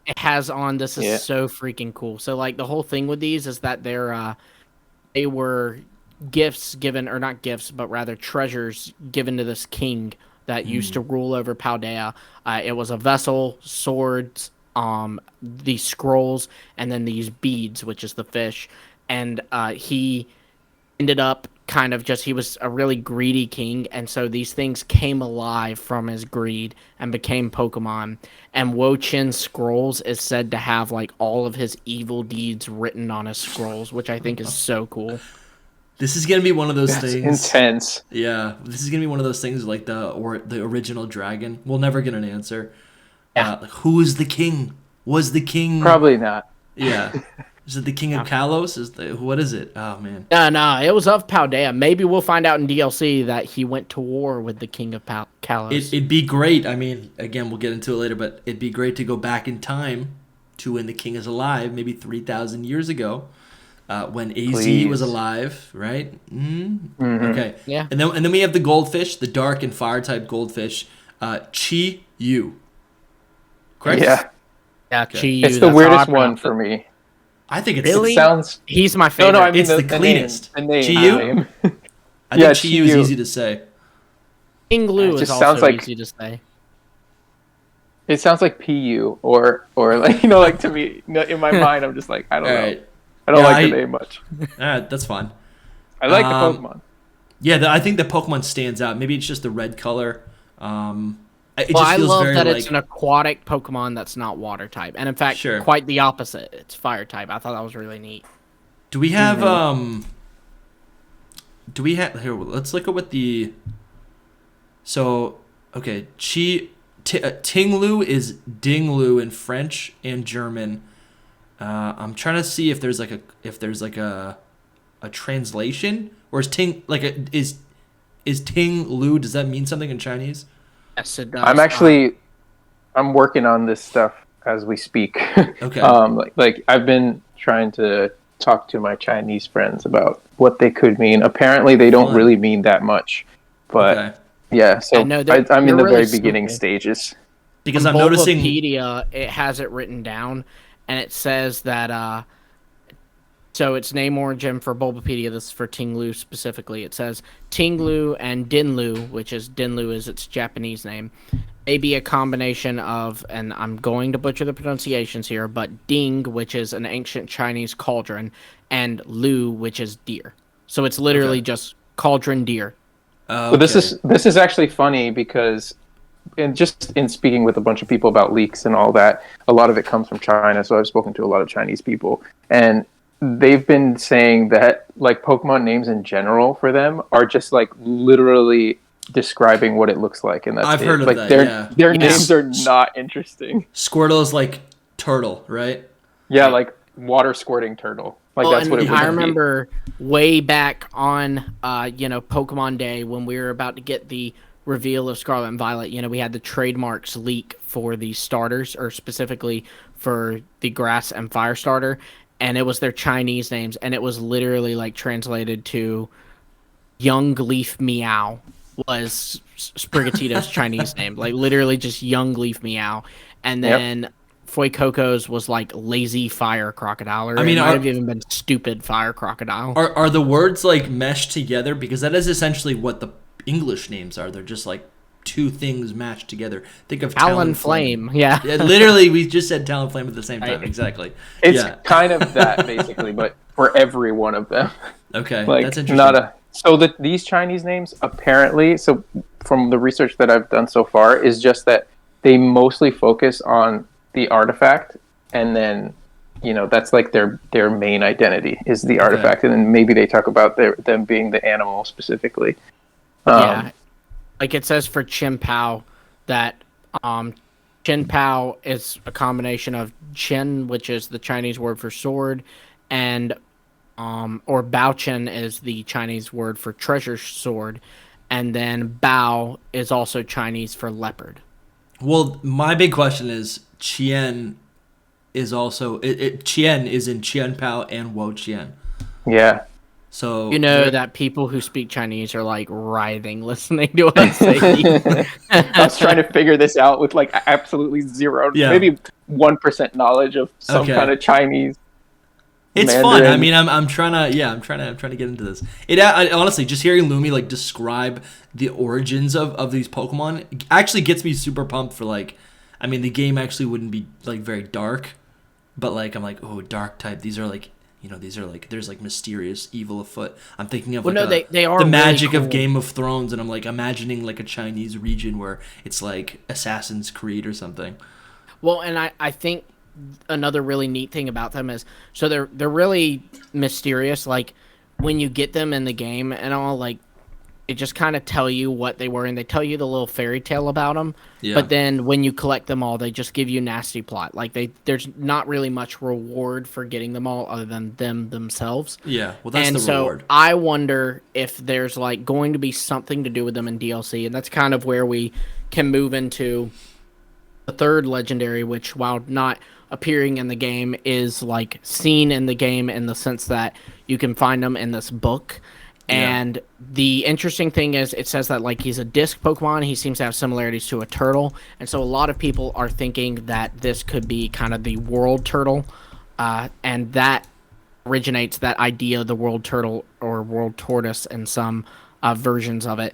It has on. This is so freaking cool. So like the whole thing with these is that they were gifts given, or not gifts, but rather treasures given to this king that used to rule over Paldea. It was a vessel, swords, these scrolls, and then these beads, which is the fish. And he ended up kind of he was a really greedy king, and so these things came alive from his greed and became Pokemon. And Wo Chin's scrolls is said to have like all of his evil deeds written on his scrolls, which I think is so cool. This is gonna be one of those things. Intense. Yeah, this is gonna be one of those things like the original dragon. We'll never get an answer. Yeah. Like, who is the king? Was the king? Probably not. Yeah. Is it the king of Kalos? What is it? Oh man. No, it was of Paldea. Maybe we'll find out in DLC that he went to war with the king of Kalos. It'd be great. I mean, again, we'll get into it later, but it'd be great to go back in time to when the king is alive, maybe 3,000 years ago, when AZ was alive, right? Okay. Yeah. And then we have the goldfish, the dark and fire type goldfish, Chi Yu. Correct? Yeah. Yeah, Okay. Chi Yu, It's the that's weirdest how I one pronounce for it. me. I think it's Really? It sounds. He's my favorite. No, I mean It's the cleanest. The name. Chi-Yu? The name. I think Chi Yu is easy to say. King Lu It is just also sounds like- easy to say. It sounds like PU or like like to me in my mind I'm just like I don't know. Right. I don't Yeah, like the name much. Alright, that's fine. I like the Pokemon. Yeah, I think the Pokemon stands out. Maybe it's just the red color. It Well, just I feels love very that like, it's an aquatic Pokemon that's not water type, and in fact, Sure. quite the opposite. It's fire type. I thought that was really neat. Do we have here? Let's look at what the. So okay, Tinglu is Dinglu in French and German. I'm trying to see if there's like a translation, or is Ting is Tinglu? Does that mean something in Chinese? Yes, it does. I'm working on this stuff as we speak. Okay. Like I've been trying to talk to my Chinese friends about what they could mean. Apparently, they don't really mean that much, but Okay. yeah. So I'm I'm in the really very beginning simple. stages. Because On I'm noticing. Bulbapedia, it has it written down, and it says that. So its name origin for Bulbapedia, this is for Tinglu specifically. It says Tinglu and Dinlu, which is Dinlu is its Japanese name, may be a combination of, and I'm going to butcher the pronunciations here, but Ding, which is an ancient Chinese cauldron, and Lu, which is deer. So it's literally just cauldron deer. But this is actually funny because, and just in speaking with a bunch of people about leaks and all that, a lot of it comes from China. So I've spoken to a lot of Chinese people, and they've been saying that like Pokemon names in general for them are just like literally describing what it looks like, and that's I've it. heard of like that, their yeah. their Yeah. names are not interesting. Squirtle is like turtle, right? Yeah, like water squirting turtle. Like Well, that's what it and would I be. remember way back on, Pokemon Day when we were about to get the reveal of Scarlet and Violet. We had the trademarks leak for the starters, or specifically for the Grass and Fire starter, and it was their Chinese names, and it was literally like translated to Young Leaf Meow was Sprigatito's Chinese name, like literally just Young Leaf Meow, and then Fuecoco's was like Lazy Fire Crocodile, or it might have even been Stupid Fire Crocodile. Are the words like meshed together? Because that is essentially what the English names are. They're just like two things matched together. Think of Talonflame, yeah. Literally, we just said Talonflame at the same time. Exactly. It's kind of that basically, but for every one of them. Okay, Like that's interesting. So these Chinese names apparently, so from the research that I've done so far, is just that they mostly focus on the artifact, and then that's like their main identity is the artifact, and then maybe they talk about them being the animal specifically. Yeah, like it says for Qin Pao that Qin Pao is a combination of Qin, which is the Chinese word for sword, and or Bao Qian is the Chinese word for treasure sword, and then Bao is also Chinese for leopard. Well, my big question is Qian is also Qian is in Qian Pao and Wo Qian. Yeah. So that people who speak Chinese are like writhing listening to us say I was trying to figure this out with like absolutely zero, maybe 1% knowledge of some kind of Chinese. It's Mandarin. fun. I mean, I'm trying to get into this. I honestly, just hearing Lumi like describe the origins of these Pokemon actually gets me super pumped for like. I mean, the game actually wouldn't be like very dark, but like I'm like, oh, dark type. These are like. These are like there's like mysterious evil afoot. I'm thinking of they are the magic really cool. of Game of Thrones, and I'm like imagining like a Chinese region where it's like Assassin's Creed or something. Well, and I think another really neat thing about them is so they're really mysterious. Like when you get them in the game and all, like it just kind of tell you what they were, and they tell you the little fairy tale about them. Yeah. But then when you collect them all, they just give you nasty plot. Like there's not really much reward for getting them all other than them themselves. Yeah, well, that's and the so reward. I wonder if there's like going to be something to do with them in DLC, and that's kind of where we can move into the third legendary, which while not appearing in the game is like seen in the game in the sense that you can find them in this book. And the interesting thing is it says that like he's a disc Pokemon. He seems to have similarities to a turtle. And so a lot of people are thinking that this could be kind of the world turtle. And that originates that idea of the world turtle or world tortoise in some versions of it.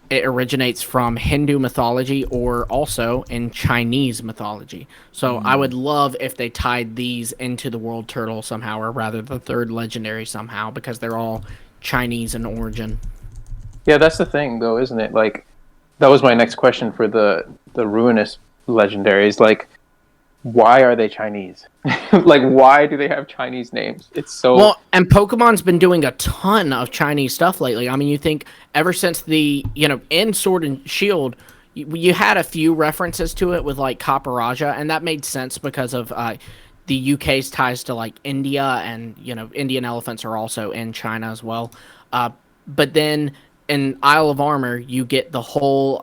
It originates from Hindu mythology or also in Chinese mythology. So I would love if they tied these into the world turtle somehow, or rather the third legendary somehow, because they're all Chinese in origin. Yeah, that's the thing, though, isn't it? Like, that was my next question for the Ruinous legendaries. Like, why are they Chinese? Like, why do they have Chinese names? It's so well, and Pokemon's been doing a ton of Chinese stuff lately. I mean, you think ever since the in Sword and Shield, you had a few references to it with like Copperajah, and that made sense because of the UK's ties to like India, and Indian elephants are also in China as well. But then in Isle of Armor, you get the whole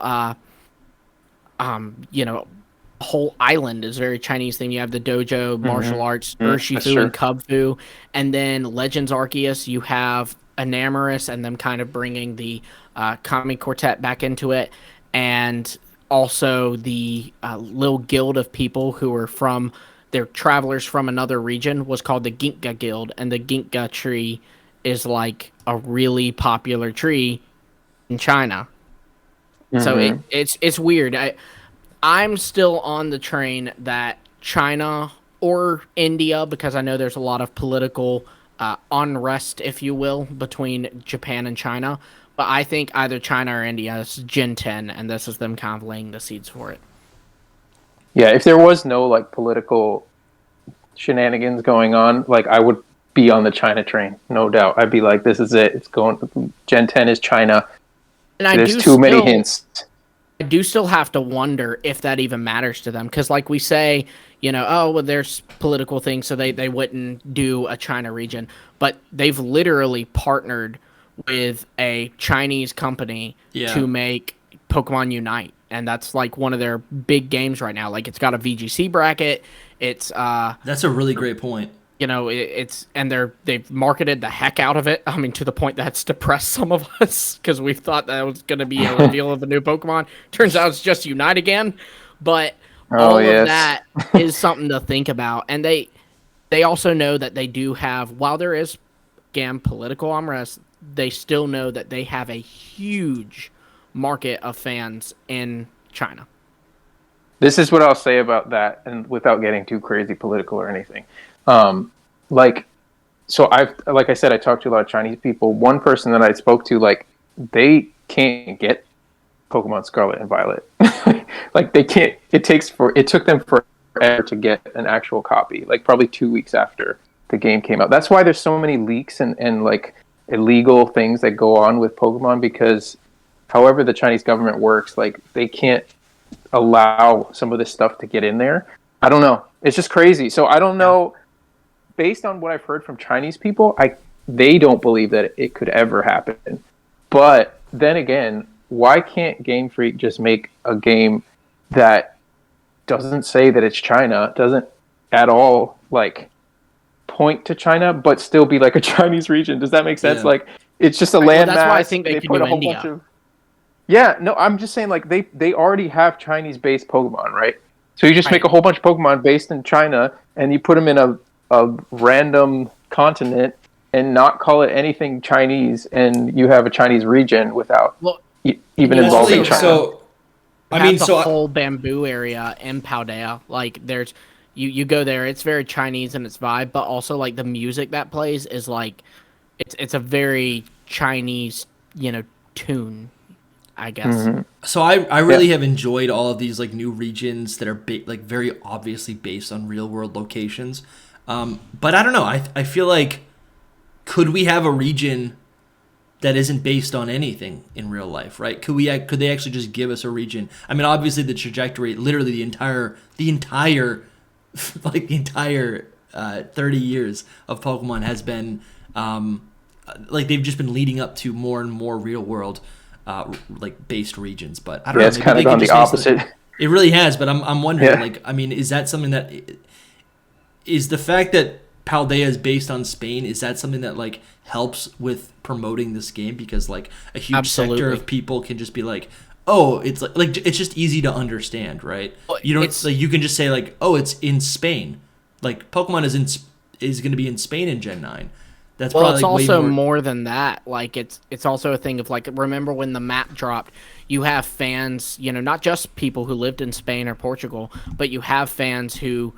whole island is very Chinese thing. You have the dojo, martial arts, Urshifu and Cubfu, and then Legends Arceus, you have Enamorus and them kind of bringing the Kami Quartet back into it, and also the little guild of people who are they're travelers from another region was called the Ginkga Guild, and the Ginkga tree is like a really popular tree in China. So it's weird. I'm still on the train that China or India, because I know there's a lot of political unrest, if you will, between Japan and China. But I think either China or India is Gen 10, and this is them kind of laying the seeds for it. Yeah, if there was no like political shenanigans going on, like I would be on the China train, no doubt. I'd be like, this is it. It's going. Gen 10 is China. And there's too many hints. I do still have to wonder if that even matters to them, because like we say, oh, well, there's political things, so they wouldn't do a China region. But they've literally partnered with a Chinese company to make Pokemon Unite. And that's like one of their big games right now. Like it's got a VGC bracket. It's that's a really great point. They've marketed the heck out of it. I mean, to the point that's depressed some of us because we thought that was going to be a reveal of a new Pokemon. Turns out it's just Unite again. But all of that is something to think about. And they also know that they do have, while there is political unrest, they still know that they have a huge market of fans in China. This is what I'll say about that, and without getting too crazy political or anything. Like I said, I talked to a lot of Chinese people. One person that I spoke to, like, they can't get Pokemon Scarlet and Violet. Like they can't. It took them forever to get an actual copy, like probably 2 weeks after the game came out. That's why there's so many leaks and like illegal things that go on with Pokemon, because however the Chinese government works, like they can't allow some of this stuff to get in there. I don't know. It's just crazy. So I don't know. Based on what I've heard from Chinese people, they don't believe that it could ever happen. But then again, why can't Game Freak just make a game that doesn't say that it's China, doesn't at all like point to China, but still be like a Chinese region? Does that make sense? Like it's just a landmass. That's why I think they could put do a whole India. bunch of. Yeah, no, I'm just saying like they already have Chinese-based Pokemon, right? So you just make a whole bunch of Pokemon based in China, and you put them in a random continent and not call it anything Chinese, and you have a Chinese region without even involving China. So, I mean, the whole bamboo area in Paldea, like there's, you go there, it's very Chinese in its vibe, but also like the music that plays is like, it's a very Chinese, tune, I guess. Mm-hmm. So I really have enjoyed all of these like new regions that are like very obviously based on real world locations. But I don't know. I feel like, could we have a region that isn't based on anything in real life, right? Could they actually just give us a region? I mean, obviously the trajectory, literally the entire 30 years of Pokemon has been like they've just been leading up to more and more real world like based regions. But I don't know. It's kind of gone the opposite. It really has. But I'm wondering, like, I mean, is that something that is the fact that Paldea is based on Spain, is that something that like helps with promoting this game? Because like a huge sector of people can just be like, oh, it's like it's just easy to understand, right? You don't like, you can just say like, oh, it's in Spain. Like Pokemon is going to be in Spain in Gen 9. That's well, probably it's like also way more than that. Like it's also a thing of like, remember when the map dropped, you have fans, not just people who lived in Spain or Portugal, but you have fans who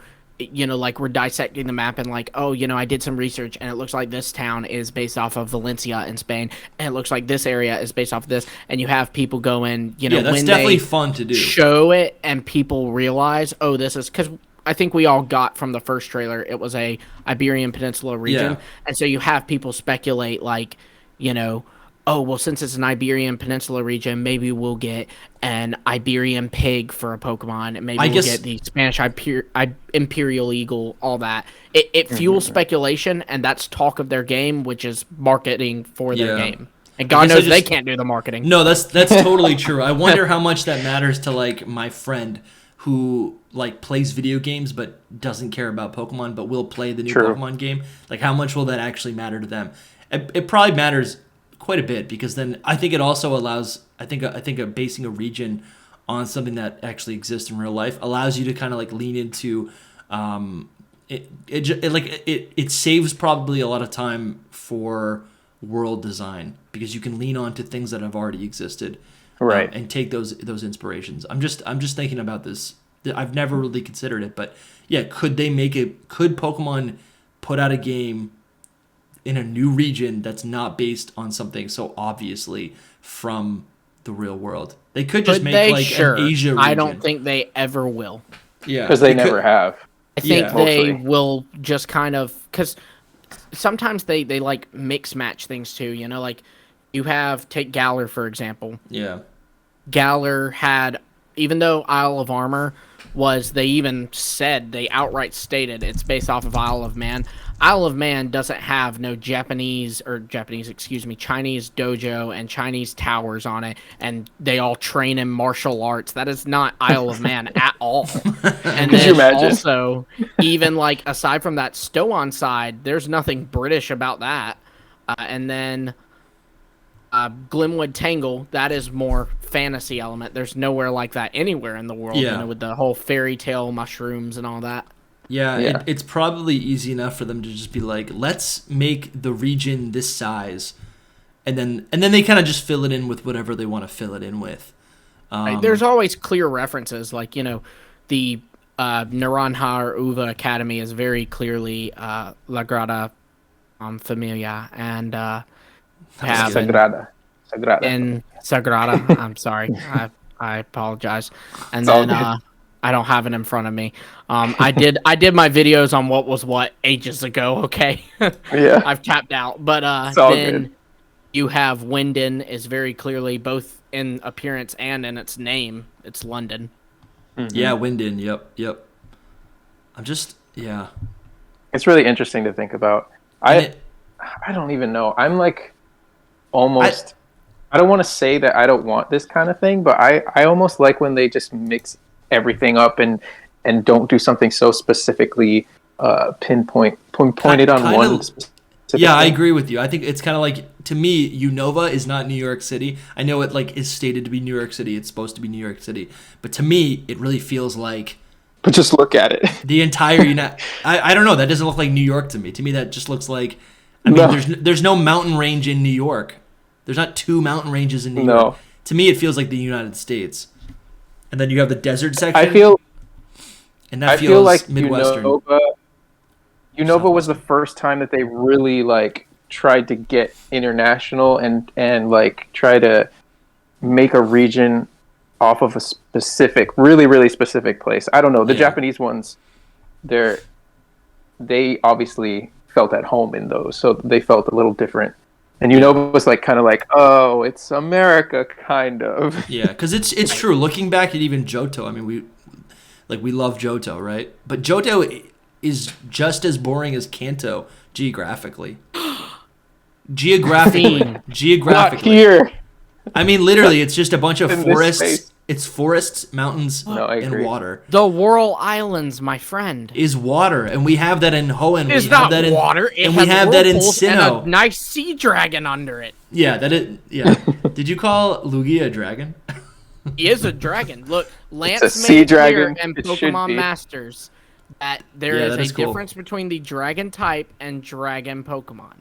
like we're dissecting the map and like, oh, I did some research and it looks like this town is based off of Valencia in Spain, and it looks like this area is based off of this, and you have people going, that's when definitely they fun to do. Show it and people realize, oh, this is, because I think we all got from the first trailer, it was a Iberian Peninsula region, and so you have people speculate like, oh, well, since it's an Iberian Peninsula region, maybe we'll get an Iberian pig for a Pokemon, and maybe we'll get the Spanish Imperial Eagle, all that. It fuels speculation, and that's talk of their game, which is marketing for their game. And God knows they can't do the marketing. No, that's totally true. I wonder how much that matters to like my friend who like plays video games but doesn't care about Pokemon, but will play the new Pokemon game. Like, how much will that actually matter to them? It probably matters quite a bit, because then I think it also allows, I think basing a region on something that actually exists in real life allows you to kind of like lean into it saves probably a lot of time for world design, because you can lean on to things that have already existed, right, and take those inspirations. I'm just thinking about this. I've never really considered it, but yeah, could Pokemon put out a game in a new region that's not based on something so obviously from the real world? They could just make an Asia region. I don't think they ever will. Yeah, because they never have. I think they will just kind of, because sometimes they like mix match things too. Like you take Galar for example. Yeah, Galar had, even though Isle of Armor they outright stated it's based off of Isle of Man. Isle of Man doesn't have no Chinese dojo and Chinese towers on it, and they all train in martial arts. That is not Isle of Man at all. And then also, even like aside from that Stoan side, there's nothing British about that. And then Glimwood Tangle, that is more fantasy element. There's nowhere like that anywhere in the world, with the whole fairy tale mushrooms and all that. Yeah. It's probably easy enough for them to just be like, let's make the region this size, and then they kind of just fill it in with whatever they want to fill it in with. There's always clear references, like the Naranjar Uva Academy is very clearly La Grada Familia, and Sagrada. And Sagrada. I'm sorry. I apologize. And then I don't have it in front of me. I did my videos on what was what ages ago. Okay, Yeah. I've tapped out. But It's all then good. you have Wyndon is very clearly both in appearance and in its name. It's London. Yeah, Wyndon. Yep. Yeah. It's really interesting to think about. I don't even know. I'm like almost. I don't want to say that I don't want this kind of thing, but I almost like when they just mix everything up and don't do something so specifically pointed on one specific Yeah, I thing. agree with you. I think it's kind of like, to me, Unova is not New York City. I know it like is stated to be New York City. It's supposed to be New York City, but to me, it really feels like But just look at it. the entire I don't know. That doesn't look like New York to me. To me, that just looks like. I mean, No. there's no mountain range in New York. There's not two mountain ranges in New No. York. To me, it feels like the United States. And then you have the desert section. I feel like Midwestern. Unova was the first time that they really like tried to get international and like try to make a region off of a specific, really, really specific place. I don't know. The Japanese ones, they obviously felt at home in those, so they felt a little different. And Unova was like kind of like, oh, it's America, kind of. Yeah, because it's true. Looking back at even Johto, I mean, we love Johto, right? But Johto is just as boring as Kanto geographically. Geographically. Not here. I mean, literally, it's just a bunch of In this forests. space. It's forests, mountains, No, I and agree. water. The Whirl Islands, my friend. Is water, and we have that in Hoenn. It's we not have that in, water. It and has we have that in whirlpools and Sinnoh. a nice sea dragon under it. Yeah, Yeah. Did you call Lugia a dragon? He is a dragon. Look, Lance It's a made sea it clear dragon. in It should Pokemon be. Masters that there Yeah, is that a is cool. difference between the dragon type and dragon Pokemon.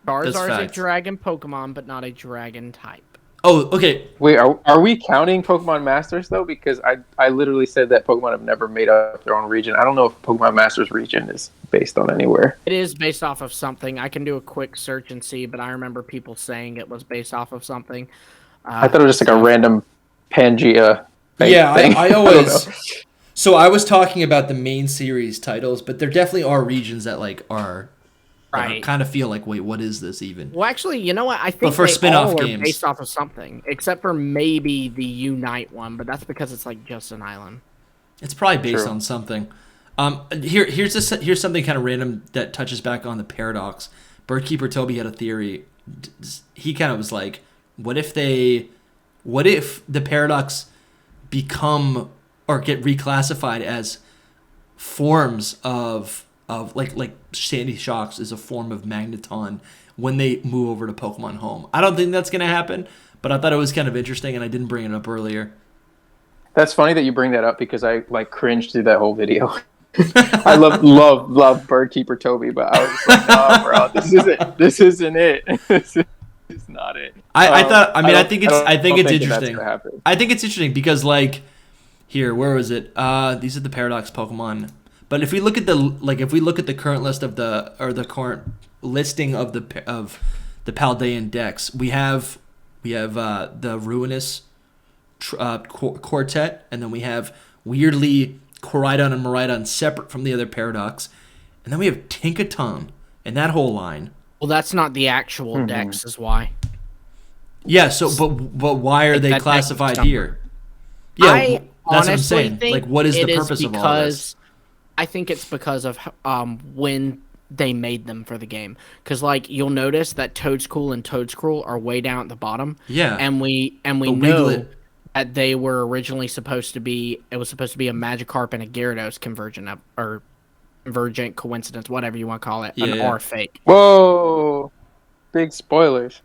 Charizard is a fact. dragon Pokemon, but not a dragon type. Oh, okay. Wait, are we counting Pokemon Masters though? Because I literally said that Pokemon have never made up their own region. I don't know if Pokemon Masters region is based on anywhere. It is based off of something. I can do a quick search and see, but I remember people saying it was based off of something. I thought it was just like a random Pangea. Yeah, thing. I don't always. know. So I was talking about the main series titles, but there definitely are regions that like are Right. kind of feel like, wait, what is this even? Well, actually, you know what? I think But for they spin-off all are games. based off of something, except for maybe the Unite one, but that's because it's like just an island. It's probably based True. on something. Here's something kind of random that touches back on the paradox. Birdkeeper Toby had a theory. He kind of was like, what if the paradox become or get reclassified as forms of like Sandy Shocks is a form of Magneton when they move over to Pokemon Home. I don't think that's gonna happen, but I thought it was kind of interesting, and I didn't bring it up earlier. That's funny that you bring that up because I like cringed through that whole video. I love Birdkeeper Toby, but I was like, no, bro, this isn't it. This is not it. I think it's don't think that's interesting. gonna happen. I think it's interesting because like here, where was it? These are the paradox Pokemon. But if we look at the current list of the current listing of the Paldean decks, we have the Ruinous quartet, and then we have weirdly Koraidon and Miraidon separate from the other paradox, and then we have Tinkaton and that whole line. Well, that's not the actual dex, is why. Yeah. So, but why are they that classified deck is here? Yeah, I that's what I'm honestly saying. think Like, what is the it purpose of all this? I think it's because of when they made them for the game. Because like you'll notice that Toedscool and Toedscruel are way down at the bottom. Yeah. and we But know Wiglet- that they were originally supposed to be. It was supposed to be a Magikarp and a Gyarados convergent coincidence, whatever you want to call it, an Yeah. R fake. Whoa, big spoilers.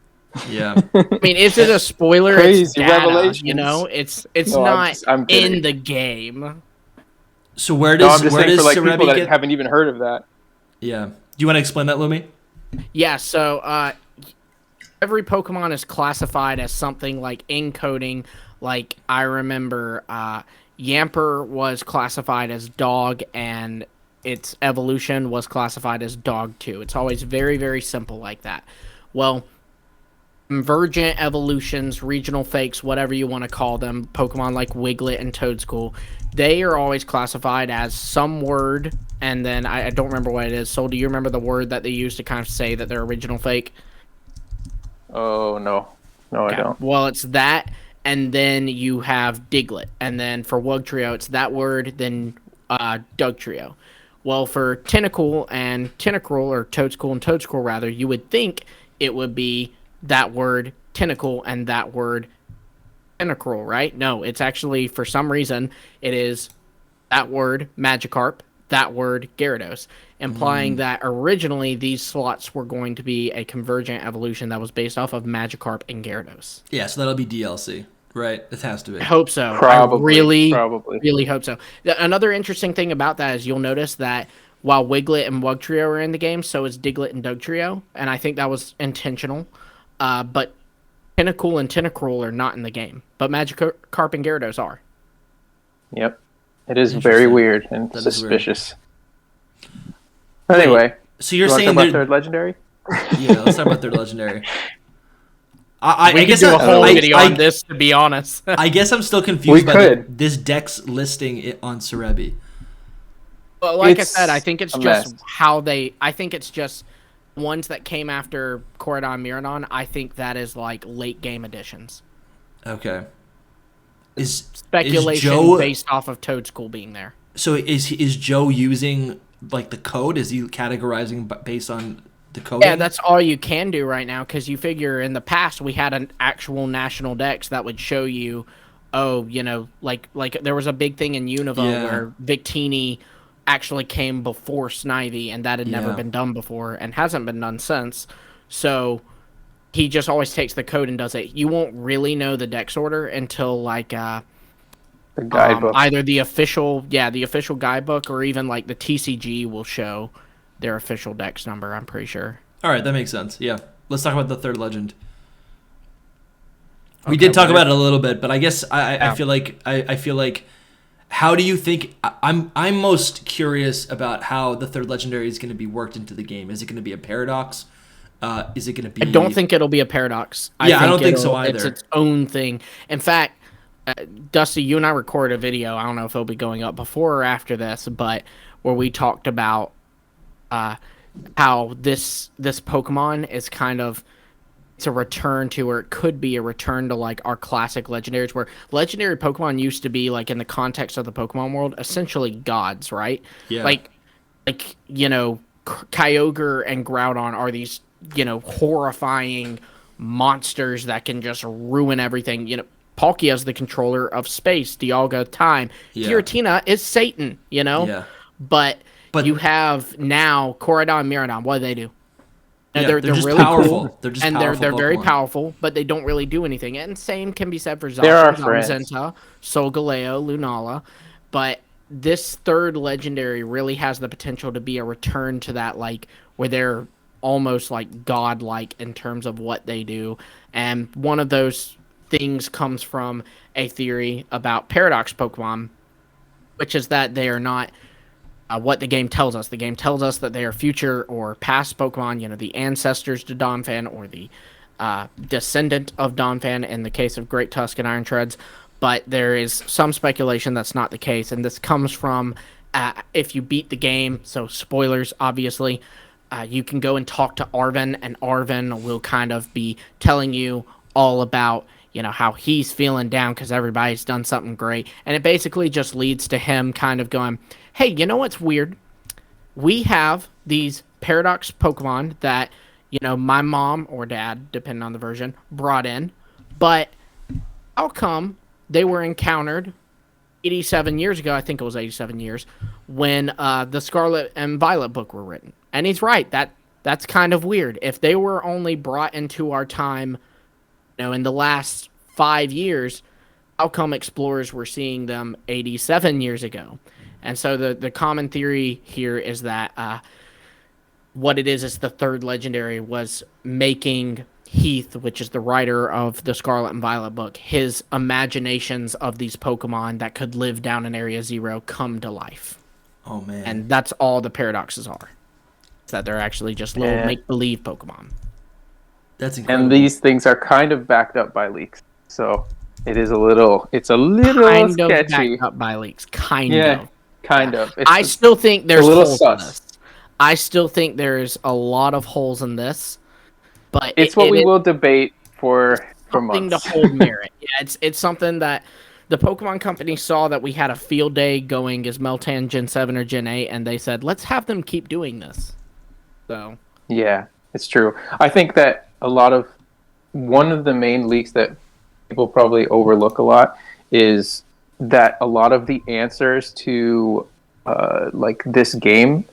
Yeah. I mean, is it a spoiler? Crazy It's data, revelations. you know, it's No, not I'm kidding. in the game. So where No, does I'm just where saying does for like people Cerebi that get? haven't even heard of that. Yeah. Do you want to explain that, Lumi? Yeah, so every Pokemon is classified as something like encoding. Like I remember Yamper was classified as dog and its evolution was classified as dog too. It's always very, very simple like that. Well, convergent evolutions, regional fakes, whatever you want to call them, Pokemon like Wiglet and Toadscool, they are always classified as some word, and then I don't remember what it is. So do you remember the word that they use to kind of say that they're original fake? Oh, no. No, Okay. I don't. Well, it's that, and then you have Diglett, and then for Wugtrio, it's that word, then Dugtrio. Well, for Tentacool and Tentacruel, or Toadscool and Toadscool rather, you would think it would be that word Tentacle and that word Tentacruel, right? No, it's actually, for some reason, it is that word Magikarp, that word Gyarados, implying that originally these slots were going to be a convergent evolution that was based off of Magikarp and Gyarados. Yeah, so that'll be DLC, right? It has to be. I hope so. Probably. I really hope so. Another interesting thing about that is you'll notice that while Wiglet and Wugtrio are in the game, so is Diglett and Dugtrio, and I think that was intentional. But Tentacool and Tentacruel are not in the game, but Magikarp and Gyarados are. Yep. It is very weird and suspicious. Anyway, so you're you saying about third legendary? Yeah, let's talk about third legendary. I We guess could do a whole video on this, to be honest. I guess I'm still confused We by could. this deck's listing on Cerebi. Well, like I It's said, I think it's a just mess. how they. I think it's just ones that came after Koradon Miraidon. I think that is like late game additions. Okay. Is Speculation Joe, based off of Toadscool being there. So is Joe using like the code? Is he categorizing based on the code? Yeah, that's all you can do right now, because you figure in the past we had an actual national dex that would show you, like there was a big thing in Unova where Victini actually came before Snivy, and that had never been done before and hasn't been done since. So he just always takes the code and does it. You won't really know the dex order until like The guidebook. either the official guidebook, or even like the TCG will show their official dex number, I'm pretty sure. All right, that makes sense. Yeah. Let's talk about the third legend. We did talk about it a little bit, but I guess I feel like I feel like, how do you think I'm most curious about how the third legendary is going to be worked into the game? Is it going to be a paradox? Is it going to be? I don't think it'll be a paradox. I don't think so either. It's its own thing. In fact, Dusty, you and I recorded a video. I don't know if it'll be going up before or after this, but where we talked about how this Pokemon is kind of, it's a return to, or it could be a return to, like our classic legendaries, where legendary Pokemon used to be, like in the context of the Pokemon world, essentially gods, right? Yeah. Like Kyogre and Groudon are these horrifying monsters that can just ruin everything. Palkia's the controller of space, Dialga time. Yeah. Giratina is Satan, Yeah. But you have now Koradon, Miraidon. What do they do? Yeah, they're just really powerful. cool, They're just and powerful they're very Pokemon. powerful, but they don't really do anything. And same can be said for They're our Zacian, friends. Zamazenta, Solgaleo, Lunala. But this third legendary really has the potential to be a return to that, like where they're almost like godlike in terms of what they do. And one of those things comes from a theory about paradox Pokemon, which is that they are not what the game tells us. The game tells us that they are future or past Pokemon, the ancestors to Donphan, or the descendant of Donphan in the case of Great Tusk and Iron Treads. But there is some speculation that's not the case, and this comes from if you beat the game, so spoilers, obviously, you can go and talk to Arven, and Arven will kind of be telling you all about how he's feeling down because everybody's done something great. And it basically just leads to him kind of going, hey, you know what's weird? We have these paradox Pokemon that, my mom or dad, depending on the version, brought in. But how come they were encountered 87 years ago? I think it was 87 years, when the Scarlet and Violet book were written. And he's right. That's kind of weird. If they were only brought into our time in the last 5 years, how come explorers were seeing them 87 years ago? And so the common theory here is that what it is the third legendary was making Heath, which is the writer of the Scarlet and Violet book, his imaginations of these Pokemon that could live down in Area Zero come to life. Oh, man. And that's all the paradoxes are. It's that they're actually just little make-believe Pokemon. That's incredible. And these things are kind of backed up by leaks. So it's a little Kind of sketchy. backed up by leaks. Kind of. It's still think there's little holes in this. I still think there's a lot of holes in this. But it's what we will debate for something months. to hold merit. Yeah, it's something that the Pokemon Company saw that we had a field day going as Meltan Gen 7 or Gen 8, and they said, let's have them keep doing this. So yeah, it's true. I think that one of the main leaks that people probably overlook a lot is that a lot of the answers to like this game,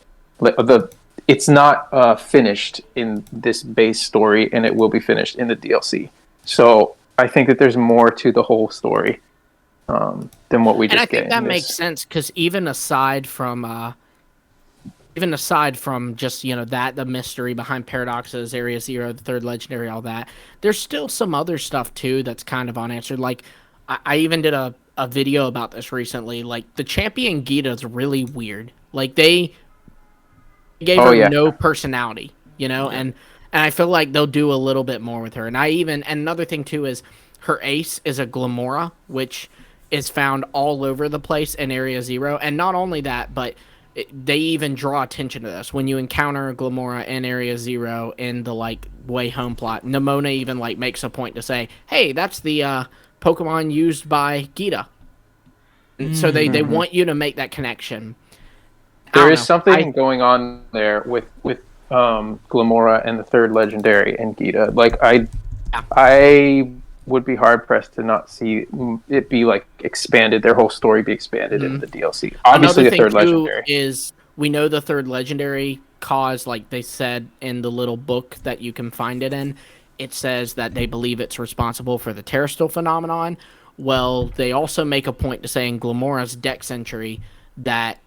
it's not finished in this base story, and it will be finished in the DLC. So I think that there's more to the whole story than what we just get. And I think that makes sense, because even aside from just, the mystery behind Paradoxes, Area Zero, the third legendary, all that, there's still some other stuff too that's kind of unanswered. Like, I even did a video about this recently. Like, the champion Gita is really weird. Like, they gave her no personality, and I feel like they'll do a little bit more with her. And another thing too is her ace is a Glamora, which is found all over the place in Area Zero. And not only that, but they even draw attention to this. When you encounter a Glamora in Area Zero in the way home plot, Nimona even makes a point to say, hey, that's the Pokemon used by Gita. And so they want you to make that connection. There is something going on there with Glamora and the third legendary and Gita. I would be hard pressed to not see it be expanded, their whole story be expanded in the DLC. Obviously, the third legendary is, we know the third legendary caused, like they said in the little book that you can find it in, it says that they believe it's responsible for the Terrastal phenomenon. Well, they also make a point to say in Glamora's deck entry that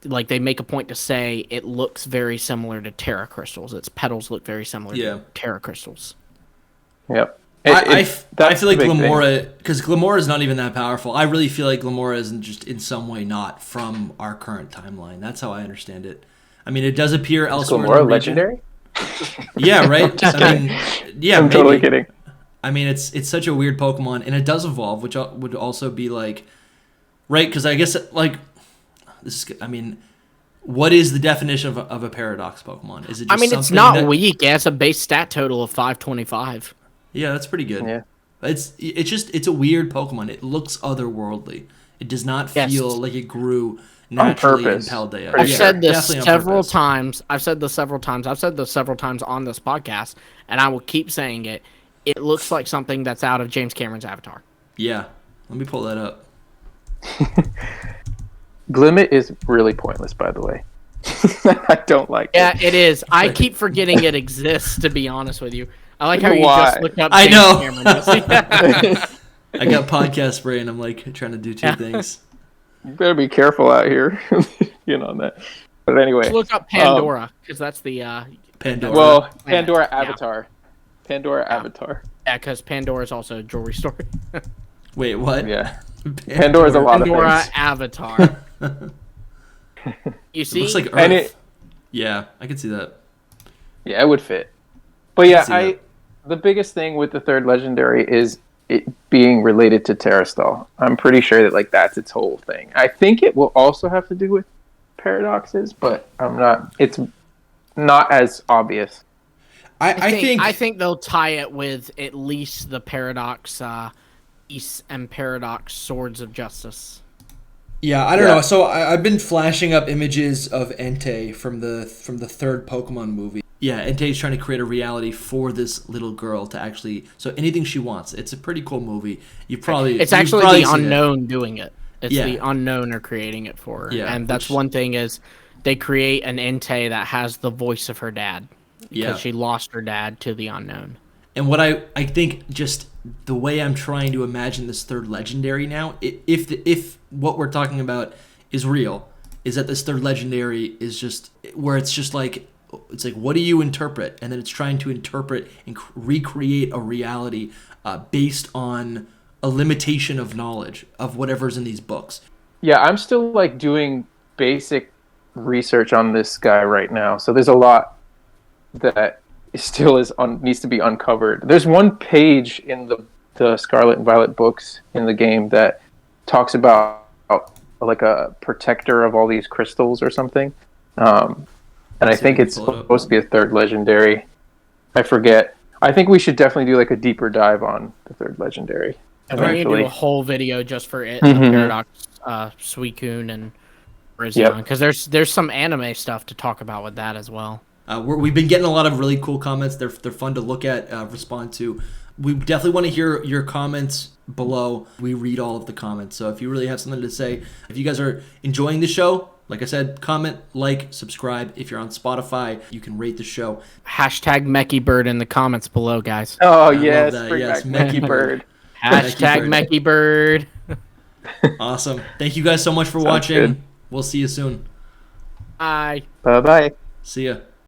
they make a point to say it looks very similar to Terra Crystals. Its petals look very similar to Terra Crystals. Yep. I feel like Glamora, because Glamora is not even that powerful. I really feel like Glamora isn't just in some way not from our current timeline. That's how I understand it. I mean, it does appear elsewhere. Is Glamora legendary? Yeah, right. I'm maybe. Totally kidding. I mean, it's such a weird Pokemon, and it does evolve, which would also be right? Because I guess this is. I mean, what is the definition of a Paradox Pokemon? Is it? Just it's not weak. It has a base stat total of 525. Yeah, that's pretty good. Yeah. It's a weird Pokemon. It looks otherworldly. It does not feel like it grew naturally in Paldea. I've said this several times. I've said this several times on this podcast, and I will keep saying it. It looks like something that's out of James Cameron's Avatar. Yeah. Let me pull that up. Glimmet is really pointless, by the way. I don't like it. Yeah, it is. I keep forgetting it exists, to be honest with you. I like how you just looked up James Cameron. I got podcast brain. I'm trying to do two things. You better be careful out here. On that. But anyway. Just look up Pandora, because that's the... Pandora. Well, Pandora Avatar. Pandora Avatar. Yeah, because Pandora is also a jewelry store. Wait, what? Yeah. Pandora's a lot of things. Pandora Avatar. You see? It looks like Earth. Yeah, I can see that. Yeah, it would fit. But yeah, the biggest thing with the third legendary is it being related to Terrastal. I'm pretty sure that that's its whole thing. I think it will also have to do with paradoxes, but it's not as obvious. I think they'll tie it with at least the Paradox East and Paradox Swords of Justice. Yeah, I don't know. So I've been flashing up images of Entei from the third Pokemon movie. Yeah, Entei's trying to create a reality for this little girl to actually... So anything she wants. It's a pretty cool movie. It's actually the Unknown doing it. It's the Unknown are creating it for her. Yeah, and that's one thing is they create an Entei that has the voice of her dad. Because she lost her dad to the Unknown. And what I think, just the way I'm trying to imagine this third legendary now, if what we're talking about is real, is that this third legendary is just where it's just what do you interpret? And then it's trying to interpret and recreate a reality based on a limitation of knowledge of whatever's in these books. Yeah, I'm still doing basic research on this guy right now. So there's a lot that still needs to be uncovered. There's one page in the Scarlet and Violet books in the game that talks about like a protector of all these crystals or something. And I think it's supposed to be a third legendary. I forget. I think we should definitely do like a deeper dive on the third legendary. And we need to do a whole video just for it, the Paradox, Suicune, and Rizzion, because there's some anime stuff to talk about with that as well. We've been getting a lot of really cool comments. They're fun to look at, respond to. We definitely want to hear your comments below. We read all of the comments. So if you really have something to say, if you guys are enjoying the show, like I said, comment, like, subscribe. If you're on Spotify, you can rate the show. Hashtag MechieBird in the comments below, guys. Oh, yes. Yes, MechieBird. Hashtag MechieBird. Awesome. Thank you guys so much for watching. Good. We'll see you soon. Bye. Bye-bye. See ya.